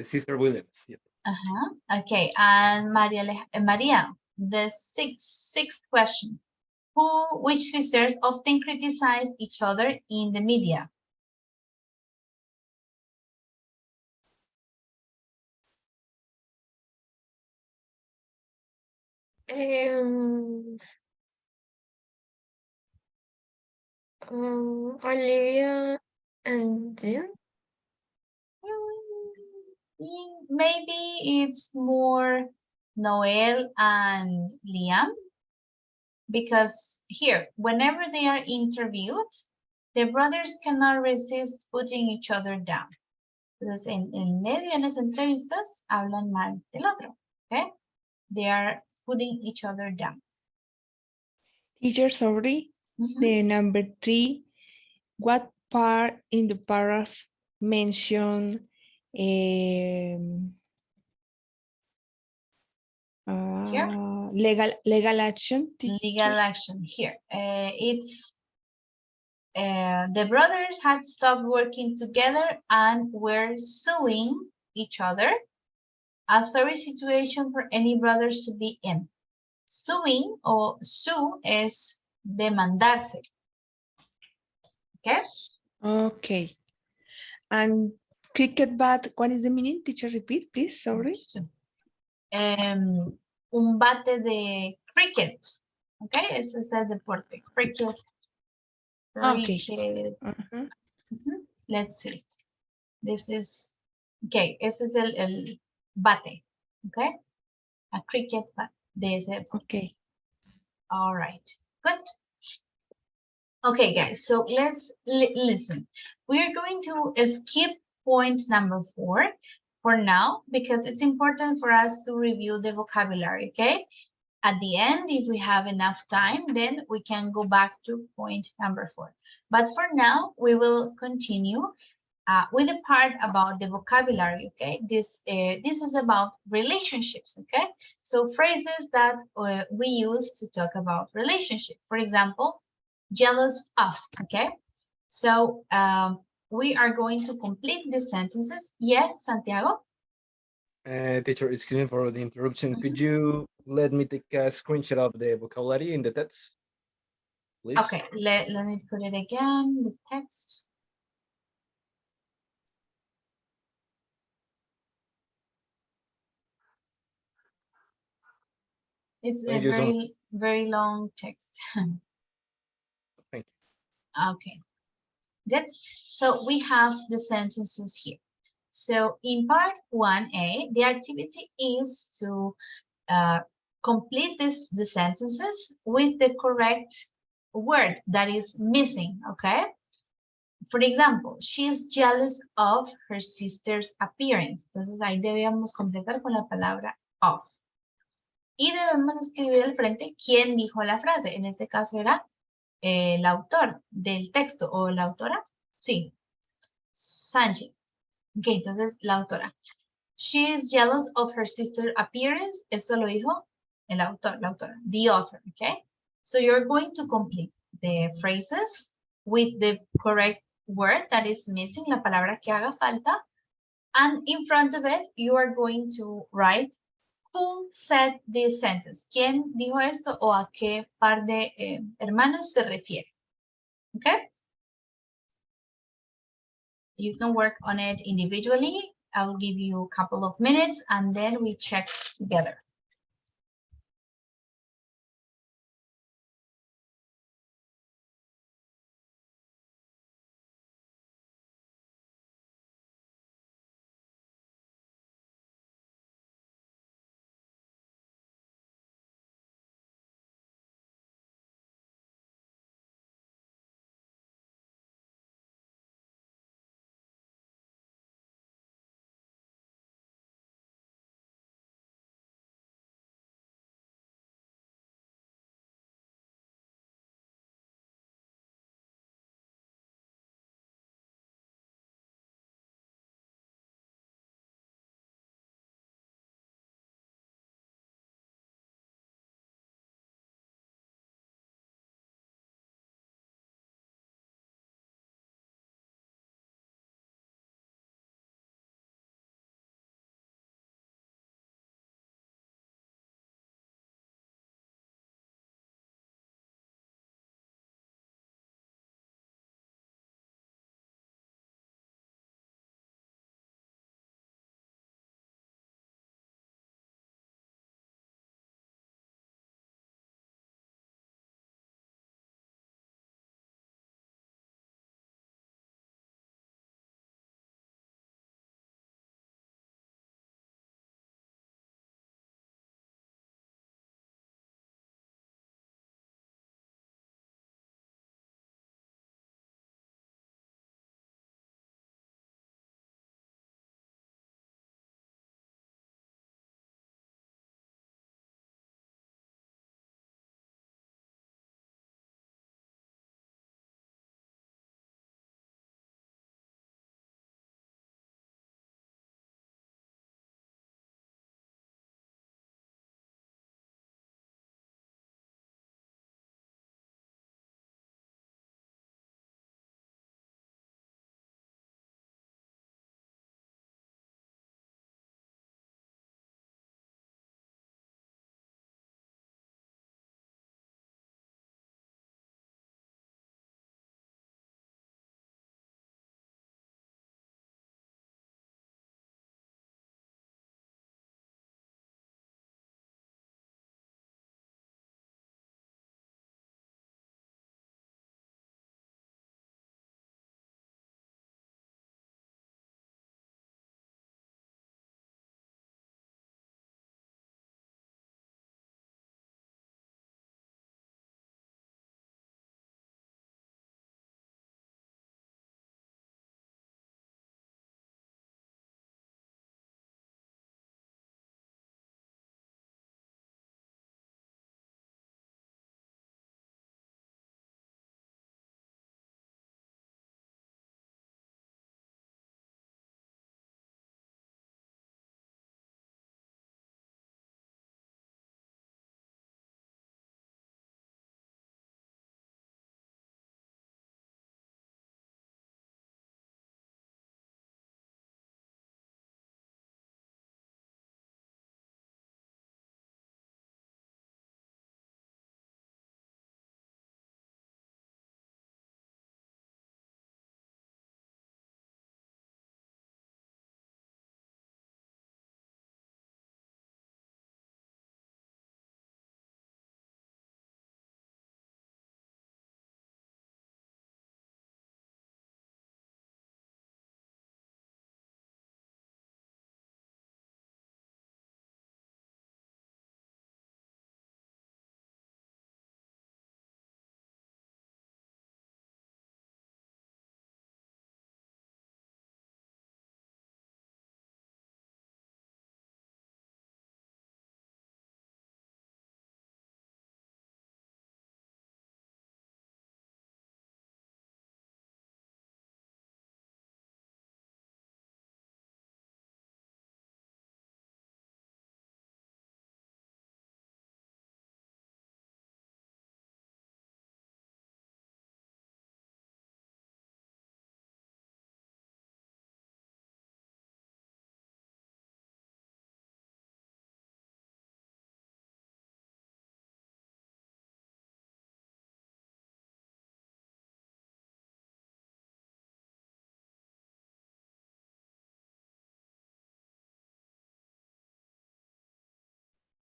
sister Williams. Yeah. Okay, and Maria, the sixth question. Which sisters often criticize each other in the media? Olivia and Jen? Maybe it's more Noel and Liam, because here, whenever they are interviewed, the brothers cannot resist putting each other down. Entonces, en medio de las entrevistas, hablan mal del otro, okay? They are putting each other down. Teacher, sorry. The number 3, what part in the paragraph mention legal action? Teacher? Legal action here. It's the brothers had stopped working together and were suing each other. A sorry situation for any brothers to be in. Suing or sue is demandarse. Okay? Okay. And cricket bat, what is the meaning? Teacher, repeat, please. Sorry. Un bate de cricket. Okay, ese es el deporte. Cricket. Okay. Let's see. This is, okay, ese es el bate. Okay? A cricket bat de ese deporte. Okay. All right, good. Okay, guys, so let's listen. We are going to skip point number 4 for now, because it's important for us to review the vocabulary, okay? At the end, if we have enough time, then we can go back to point number 4. But for now, we will continue with the part about the vocabulary, okay? This is about relationships, okay? So phrases that we use to talk about relationship. For example, jealous of, okay? So we are going to complete the sentences. Yes, Santiago? Teacher, excuse me for the interruption. Could you let me take a screenshot of the vocabulary in the text, please? Okay, let me put it again, the text. It's a very long text. Thank you. Okay, good. So we have the sentences here. So in part 1A, the activity is to complete the sentences with the correct word that is missing, okay? For example, she is jealous of her sister's appearance. Entonces ahí debíamos completar con la palabra of. Y debemos escribir al frente quién dijo la frase. En este caso era el autor del texto o la autora. Sí, Sánchez. Ok, entonces la autora. She is jealous of her sister's appearance. Esto lo dijo el autor, la autora, the author, okay? So you're going to complete the phrases with the correct word that is missing, la palabra que haga falta. And in front of it, you are going to write who said this sentence. ¿Quién dijo esto o a qué par de hermanos se refiere? Okay? You can work on it individually. I will give you a couple of minutes and then we check together.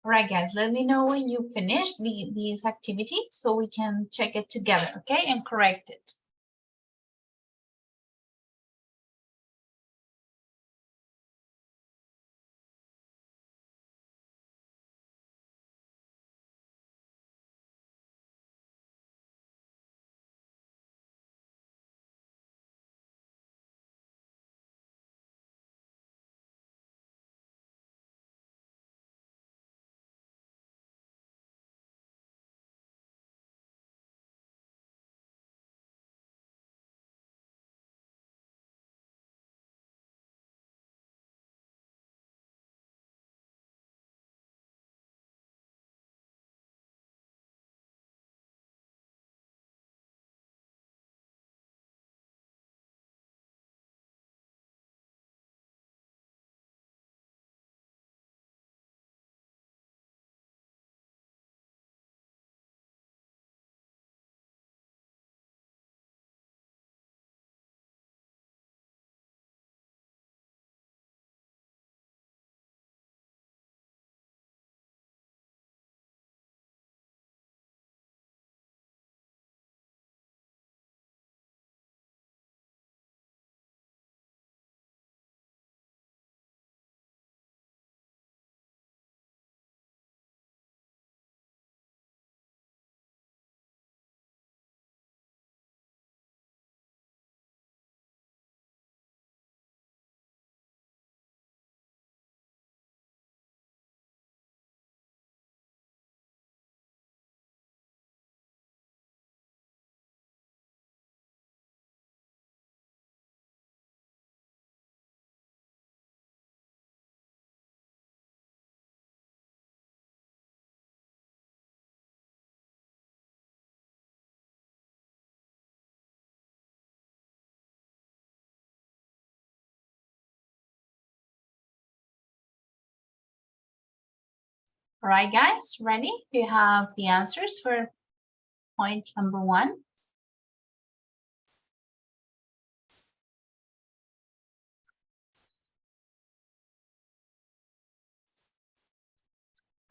All right, guys, let me know when you finish these activities so we can check it together, okay, and correct it. All right, guys, ready? Do you have the answers for point number 1?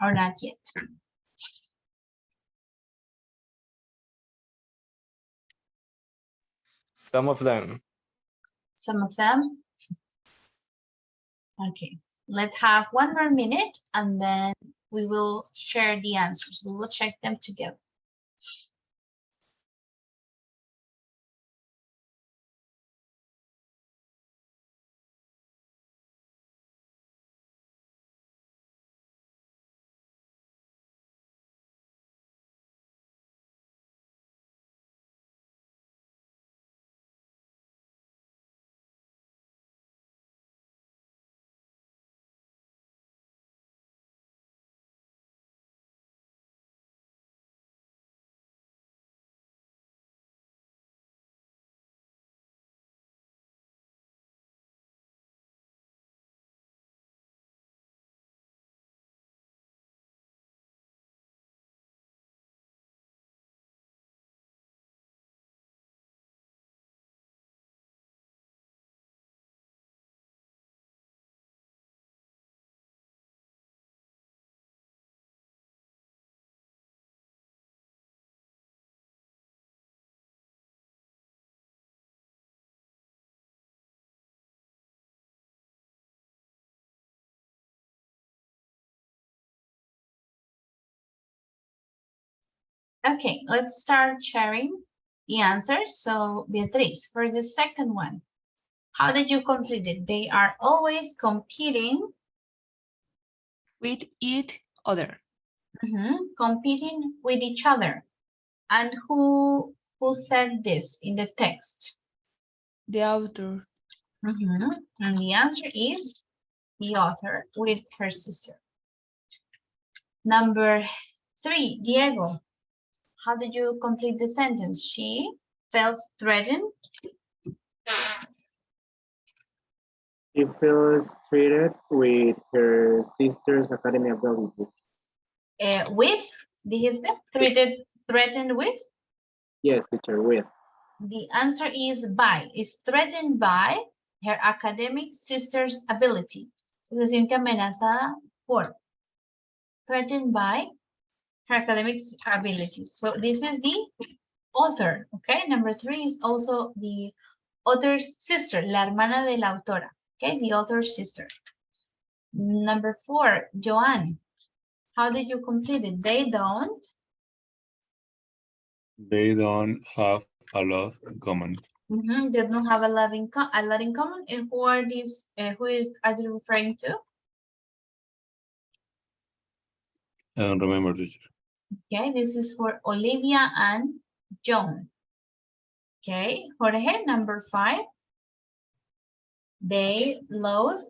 Or not yet? Some of them. Some of them? Okay, let's have 1 more minute and then we will share the answers. We will check them together. Okay, let's start sharing the answers. So, Beatriz, for the second one, how did you complete it? They are always competing with each other. Competing with each other. And who said this in the text? The author. And the answer is the author with her sister. Number 3, Diego. How did you complete the sentence? She felt threatened. She feels treated with her sister's academy ability. With, dijiste? Threatened with? Yes, teacher, with. The answer is by. Is threatened by her academic sister's ability. Se siente amenazada por. threatened by her academic abilities. So this is the author, okay? Number 3 is also the author's sister, la hermana de la autora, okay? The author's sister. Number 4, Joanne. How did you complete it? They don't have a lot in common. They don't have a lot in common. And who are these? Are they referring to? I don't remember, teacher. Okay, this is for Olivia and John. Okay, Jorge, number 5. They loathe.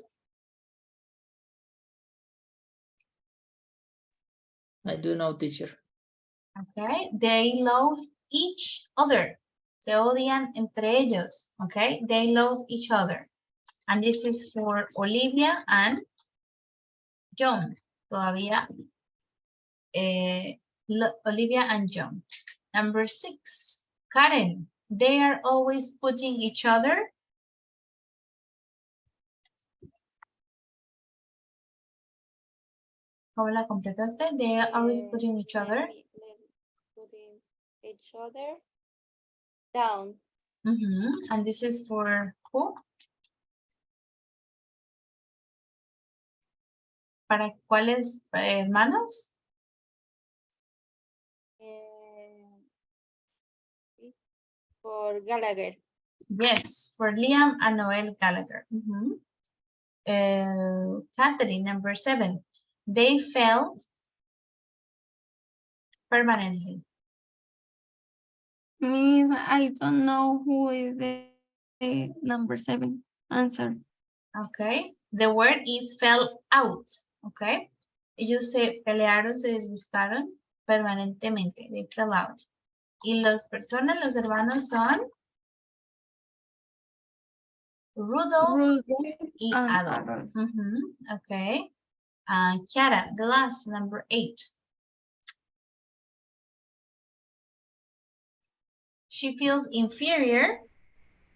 I do know, teacher. Okay, they loathe each other. Se odian entre ellos. Okay, they loathe each other. And this is for Olivia and John. Todavía Olivia and John. Number 6, Karen. They are always putting each other. ¿Cómo la completaste? They are always putting each other. Putting each other down. And this is for who? ¿Para cuáles hermanos? For Gallagher. Yes, for Liam and Noel Gallagher. Catherine, number 7. They fell permanently. Means I don't know who is the number 7 answer. Okay, the word is fell out. Okay, ellos se pelearon, se disgustaron permanentemente. They fell out. Y las personas, los hermanos son Rudolph y Adolf. Okay. Kiara, the last, number 8. She feels inferior.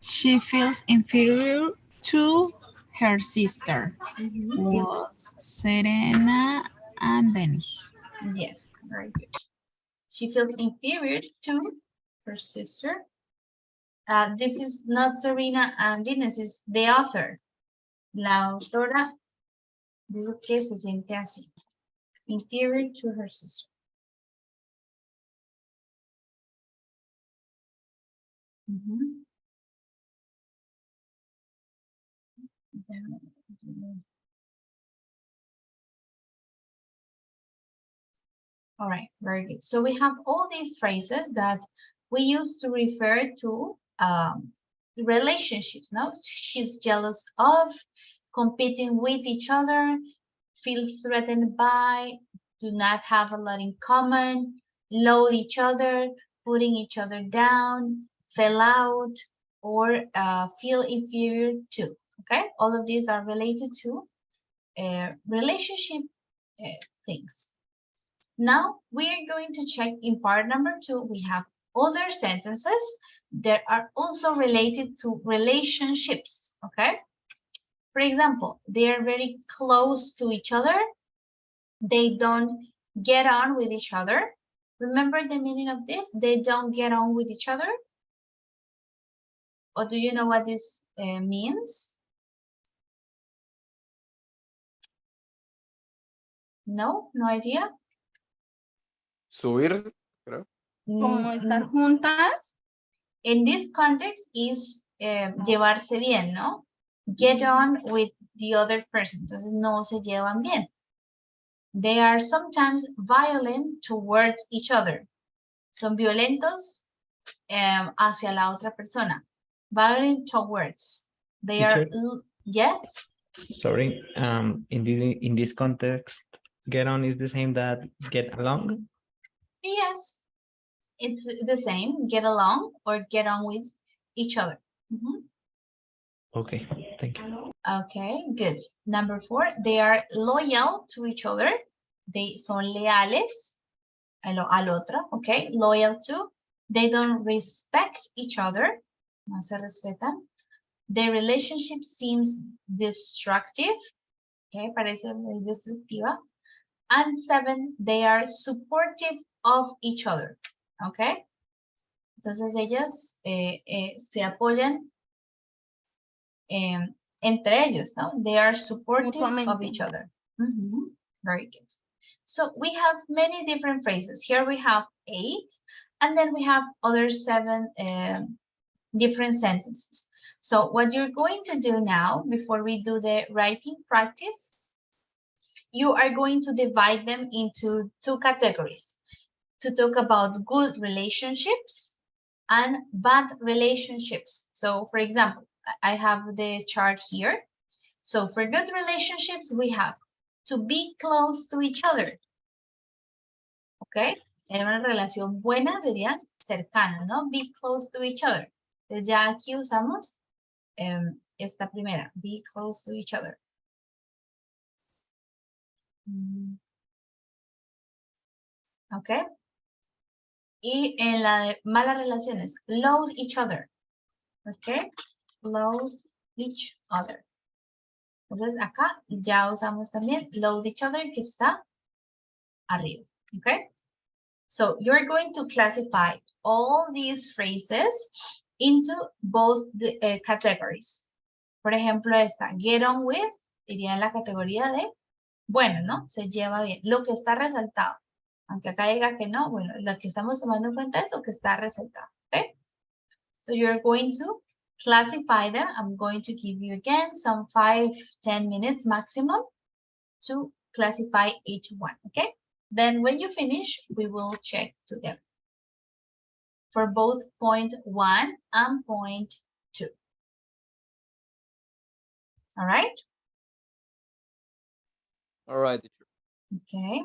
She feels inferior to her sister, was Serena and Benny. Yes, very good. She feels inferior to her sister. This is not Serena and Venus, is the author. La autora dice que se siente así. Inferior to her sister. All right, very good. So we have all these phrases that we use to refer to relationships. No, she's jealous of, competing with each other, feel threatened by, do not have a lot in common, loathe each other, putting each other down, fell out, or feel inferior to. Okay, all of these are related to relationship things. Now we are going to check in part number 2. We have other sentences that are also related to relationships. Okay. For example, they are very close to each other. They don't get on with each other. Remember the meaning of this? They don't get on with each other. Or do you know what this means? No, no idea. Subir, creo. Como estar juntas. In this context is llevarse bien, ¿no? Get on with the other person. Entonces no se llevan bien. They are sometimes violent towards each other. Son violentos hacia la otra persona. Violent towards. They are, yes? Sorry, in this context, get on is the same that get along? Yes, it's the same, get along or get on with each other. Okay, thank you. Okay, good. Number 4, they are loyal to each other. They son leales al otro, okay, loyal to. They don't respect each other. No se respetan. Their relationship seems destructive. Okay, parece muy destructiva. And 7, they are supportive of each other. Okay. Entonces ellas se apoyan entre ellos, ¿no? They are supportive of each other. Very good. So we have many different phrases. Here we have 8, and then we have other 7 different sentences. So what you're going to do now, before we do the writing practice, you are going to divide them into 2 categories to talk about good relationships and bad relationships. So for example, I have the chart here. So for good relationships, we have to be close to each other. Okay. En una relación buena serían cercanas, ¿no? Be close to each other. Entonces ya aquí usamos esta primera, be close to each other. Ok. Y en la de malas relaciones, loathe each other. Ok. Loathe each other. Entonces acá ya usamos también loathe each other, que está arriba. Ok. So you're going to classify all these phrases into both the, categories. Por ejemplo, esta, get on with, iría en la categoría de, bueno, ¿no? Se lleva bien. Lo que está resaltado. Aunque acá diga que no, bueno, lo que estamos tomando en cuenta es lo que está resaltado. Okay? So you're going to classify them. I'm going to give you again some 5-10 minutes maximum to classify each one. Okay? Then when you finish, we will check together for both point 1 and point 2. All right? All right. Okay.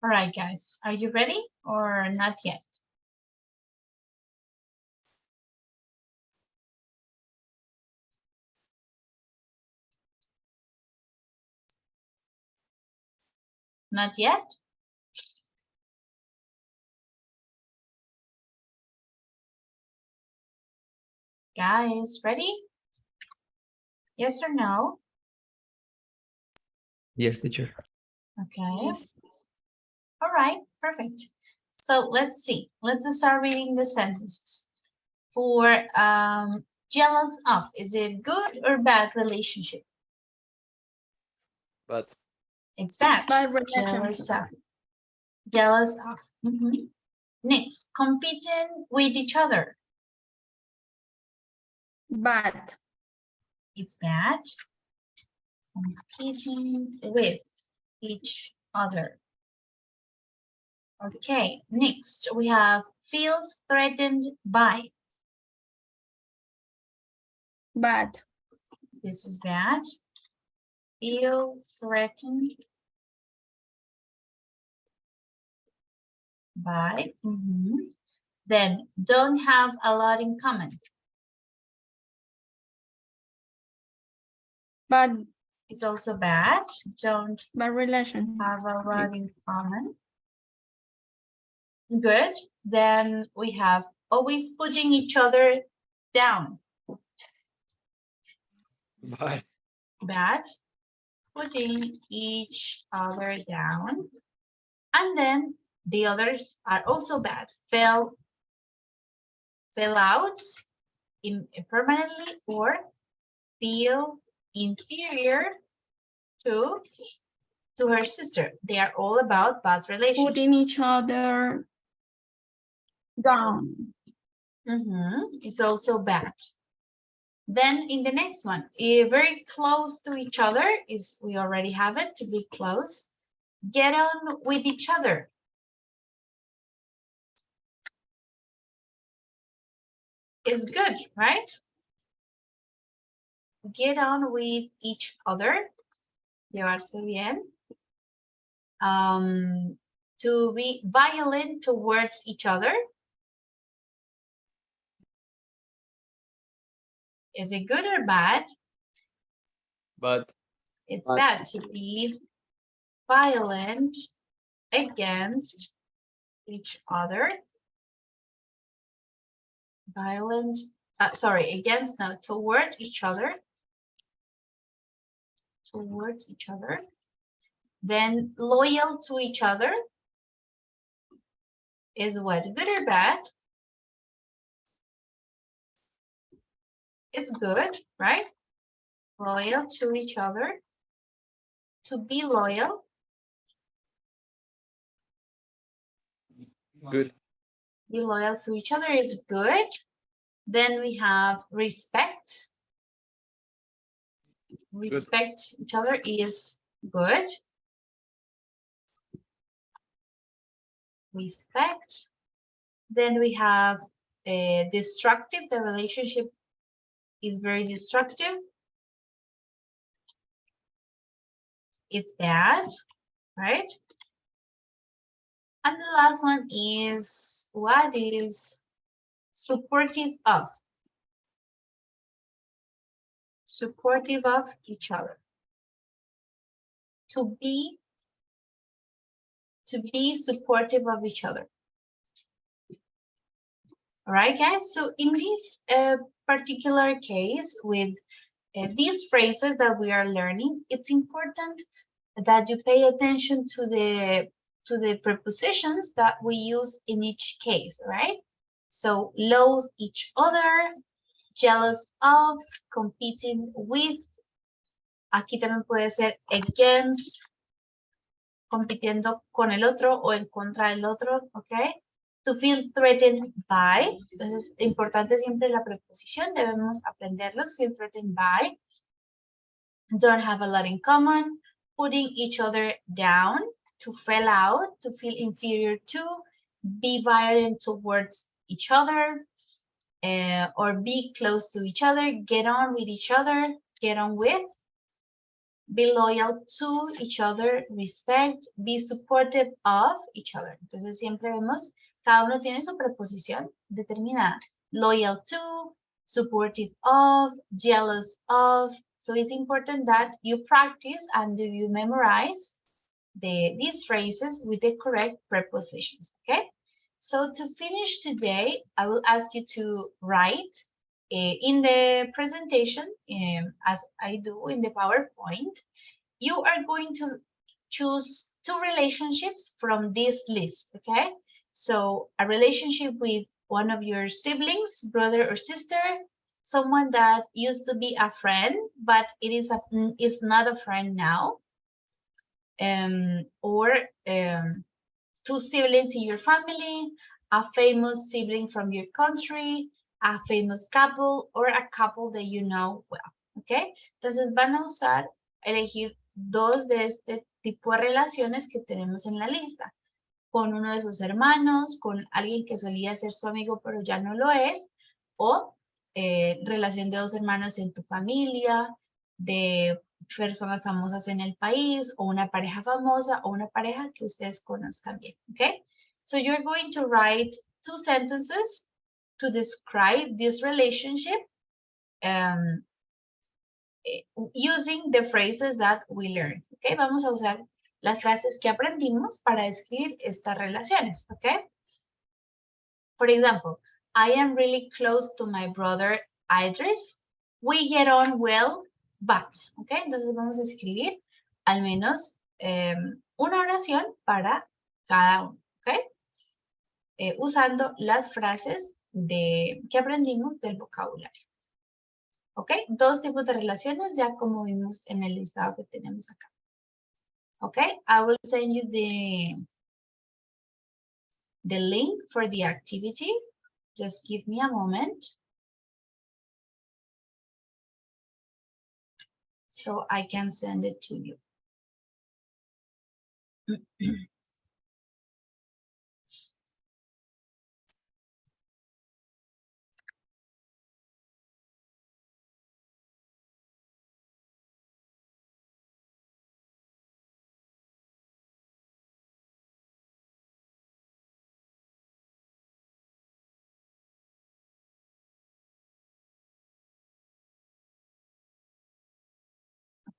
All right, guys, are you ready or not yet? Not yet? Guys, ready? Yes or no? Yes, teacher. Okay. Yes. All right, perfect. So let's see. Let's start reading the sentences. For jealous of, is it good or bad relationship? But It's bad. Bad Jealous relationship. of. Jealous of. Mhm. Next, competing with each other. Bad. It's bad. Competing with each other. Okay, next we have feels threatened by. Bad. This is bad. Feel threatened by. Then don't have a lot in common. Bad. It's also bad. Don't Bad relation. have a lot in common. Good. Then we have always putting each other down. but Bad. Putting each other down. And then the others are also bad. Fell out permanently or feel inferior to her sister. They are all about bad relationships. Putting each other down. It's also bad. Then in the next one, very close to each other is, we already have it, to be close. Get on with each other. Is good, right? Get on with each other. Llevarse bien. To be violent towards each other. Is it good or bad? but It's bad to be violent against each other. Violent, against, no, toward each other. Towards each other. Then loyal to each other. Is what, good or bad? It's good, right? Loyal to each other. To be loyal. good. Be loyal to each other is good. Then we have respect. Respect each other is good. Respect. Then we have destructive. The relationship is very destructive. It's bad, right? And the last one is, what is supportive of? Supportive of each other. To be supportive of each other. All right, guys. So in this particular case, with these phrases that we are learning, it's important that you pay attention to the prepositions that we use in each case, right? So loathe each other, jealous of, competing with. Aquí también puede ser against, compitiendo con el otro o en contra del otro, ¿ok? To feel threatened by. Entonces, importante siempre la preposición, debemos aprenderlos. Feel threatened by. Don't have a lot in common. Putting each other down. To fall out, to feel inferior to. Be violent towards each other. Or be close to each other. Get on with each other. Get on with. be loyal to each other, respect, be supportive of each other. Entonces siempre vemos, cada uno tiene su preposición determinada. Loyal to, supportive of, jealous of. So it's important that you practice and you memorize these phrases with the correct prepositions, okay? So to finish today, I will ask you to write in the presentation, as I do in the PowerPoint, you are going to choose 2 relationships from this list, okay? So a relationship with one of your siblings, brother or sister, someone that used to be a friend, but is not a friend now, or 2 siblings in your family, a famous sibling from your country, a famous couple, or a couple that you know well, ¿ok? Entonces van a elegir 2 de este tipo de relaciones que tenemos en la lista, con uno de sus hermanos, con alguien que solía ser su amigo pero ya no lo es, o relación de 2 hermanos en tu familia, de personas famosas en el país, o una pareja famosa, o una pareja que ustedes conozcan bien, ¿ok? So you're going to write 2 sentences to describe this relationship using the phrases that we learned, ¿ok? Vamos a usar las frases que aprendimos para describir estas relaciones, ¿ok? For example, I am really close to my brother Idris. We get on well, but, ¿ok? Entonces vamos a escribir al menos una oración para cada uno, ¿ok? Usando las frases que aprendimos del vocabulario. ¿Ok? 2 tipos de relaciones, ya como vimos en el listado que tenemos acá. ¿Ok? I will send you the link for the activity. Just give me a moment. So I can send it to you.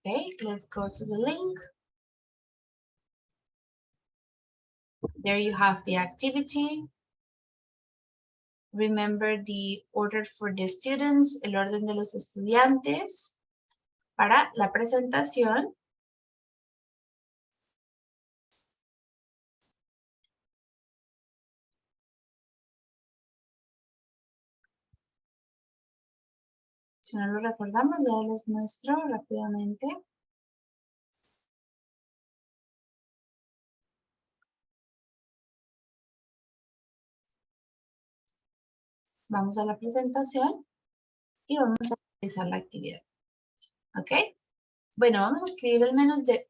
Okay, let's go to the link. There you have the activity. Remember the order for the students, el orden de los estudiantes para la presentación. Si no lo recordamos, ya les muestro rápidamente. Vamos a la presentación y vamos a realizar la actividad. ¿Ok? Bueno, vamos a escribir al menos de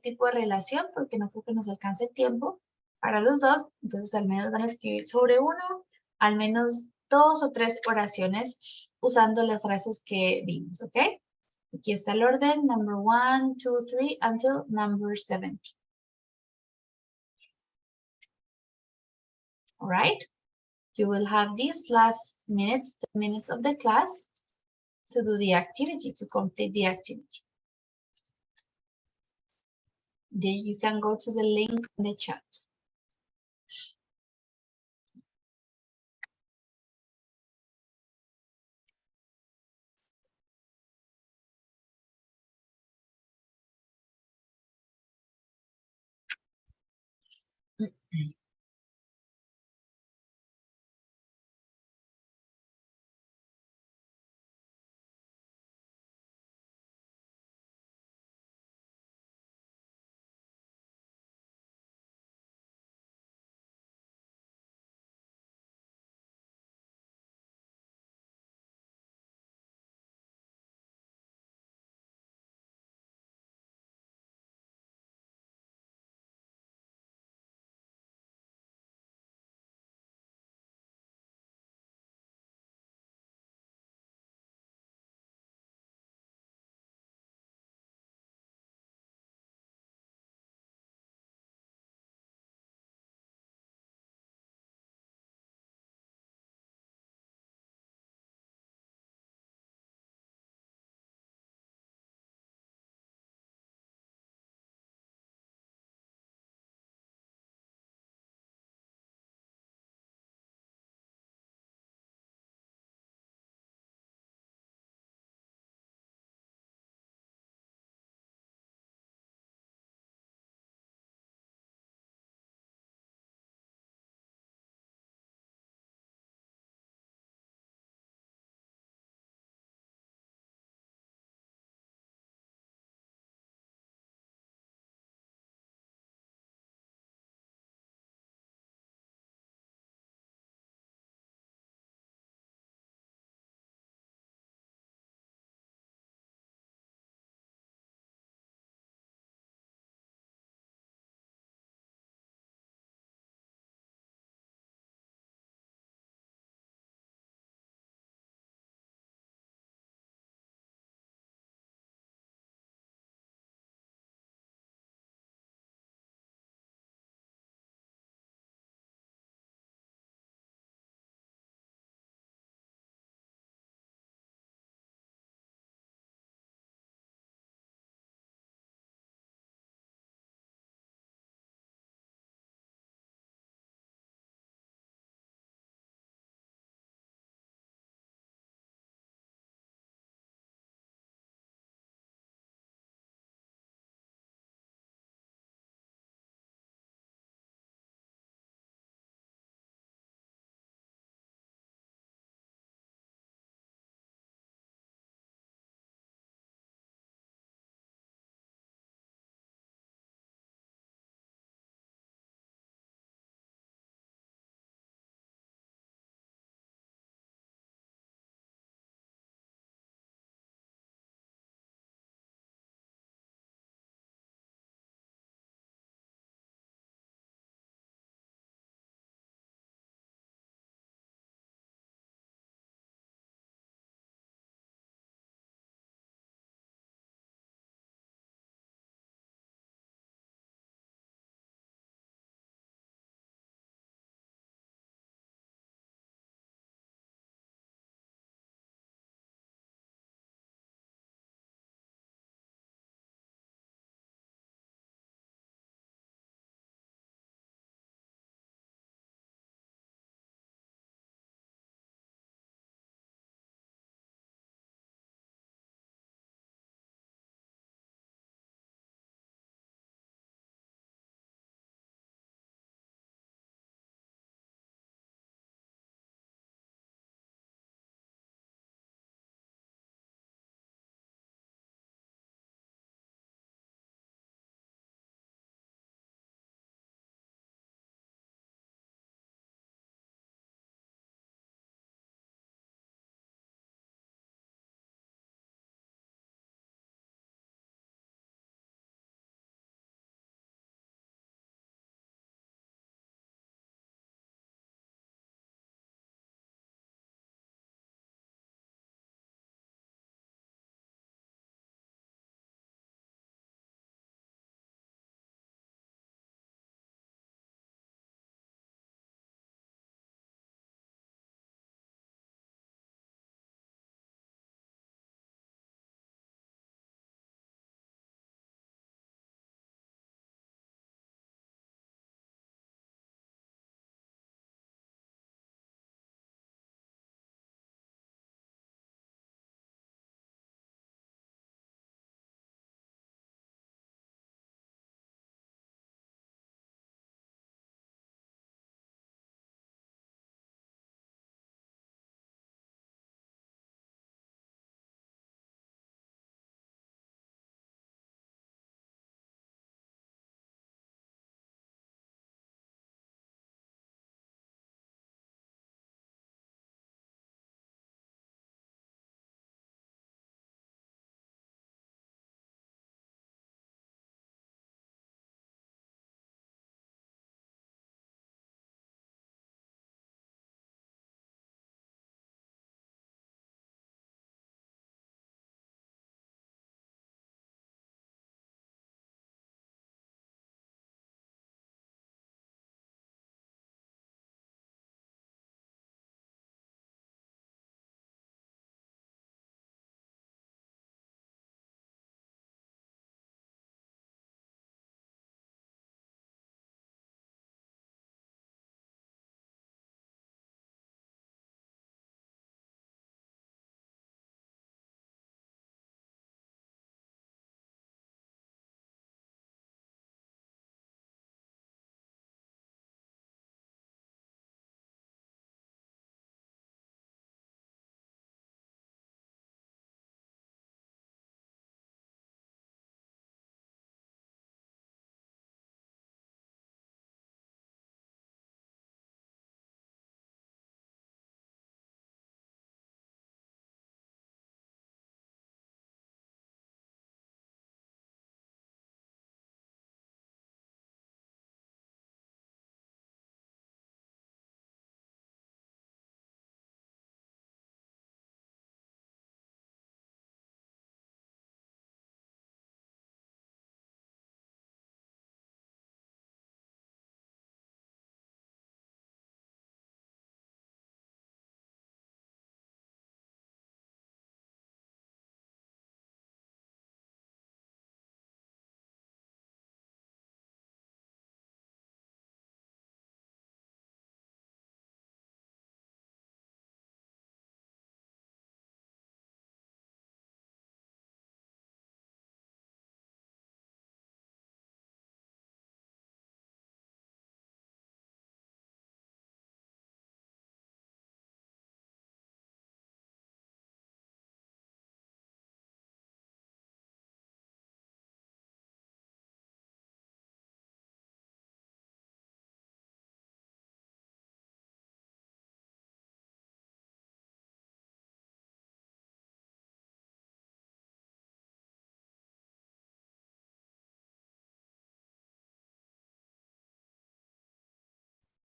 tipo de relación porque no creo que nos alcance el tiempo para los 2. Entonces al menos van a escribir sobre uno, al menos 2 o 3 oraciones usando las frases que vimos. ¿Ok? Aquí está el orden, number 1, 2, 3, until number 70. All right? You will have these last minutes, 10 minutes of the class to do the activity, to complete the activity. Then you can go to the link in the chat.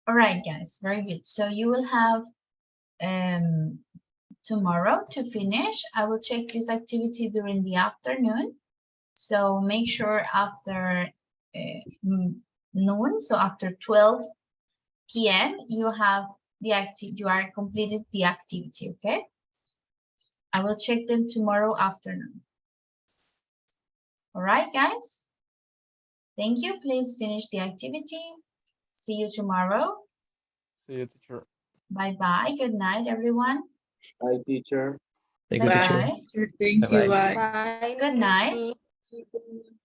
All right, guys, very good. So you will have tomorrow to finish. I will check this activity during the afternoon. So make sure after noon, so after 12 p.m. you have you are completed the activity, okay? I will check them tomorrow afternoon. All right, guys. Thank you. Please finish the activity. See you tomorrow. See you, teacher. Bye-bye. Good night, everyone. Bye, teacher. Thank you, teacher. Bye-bye. Thank you. Bye-bye. Bye. Bye. Good night. Night.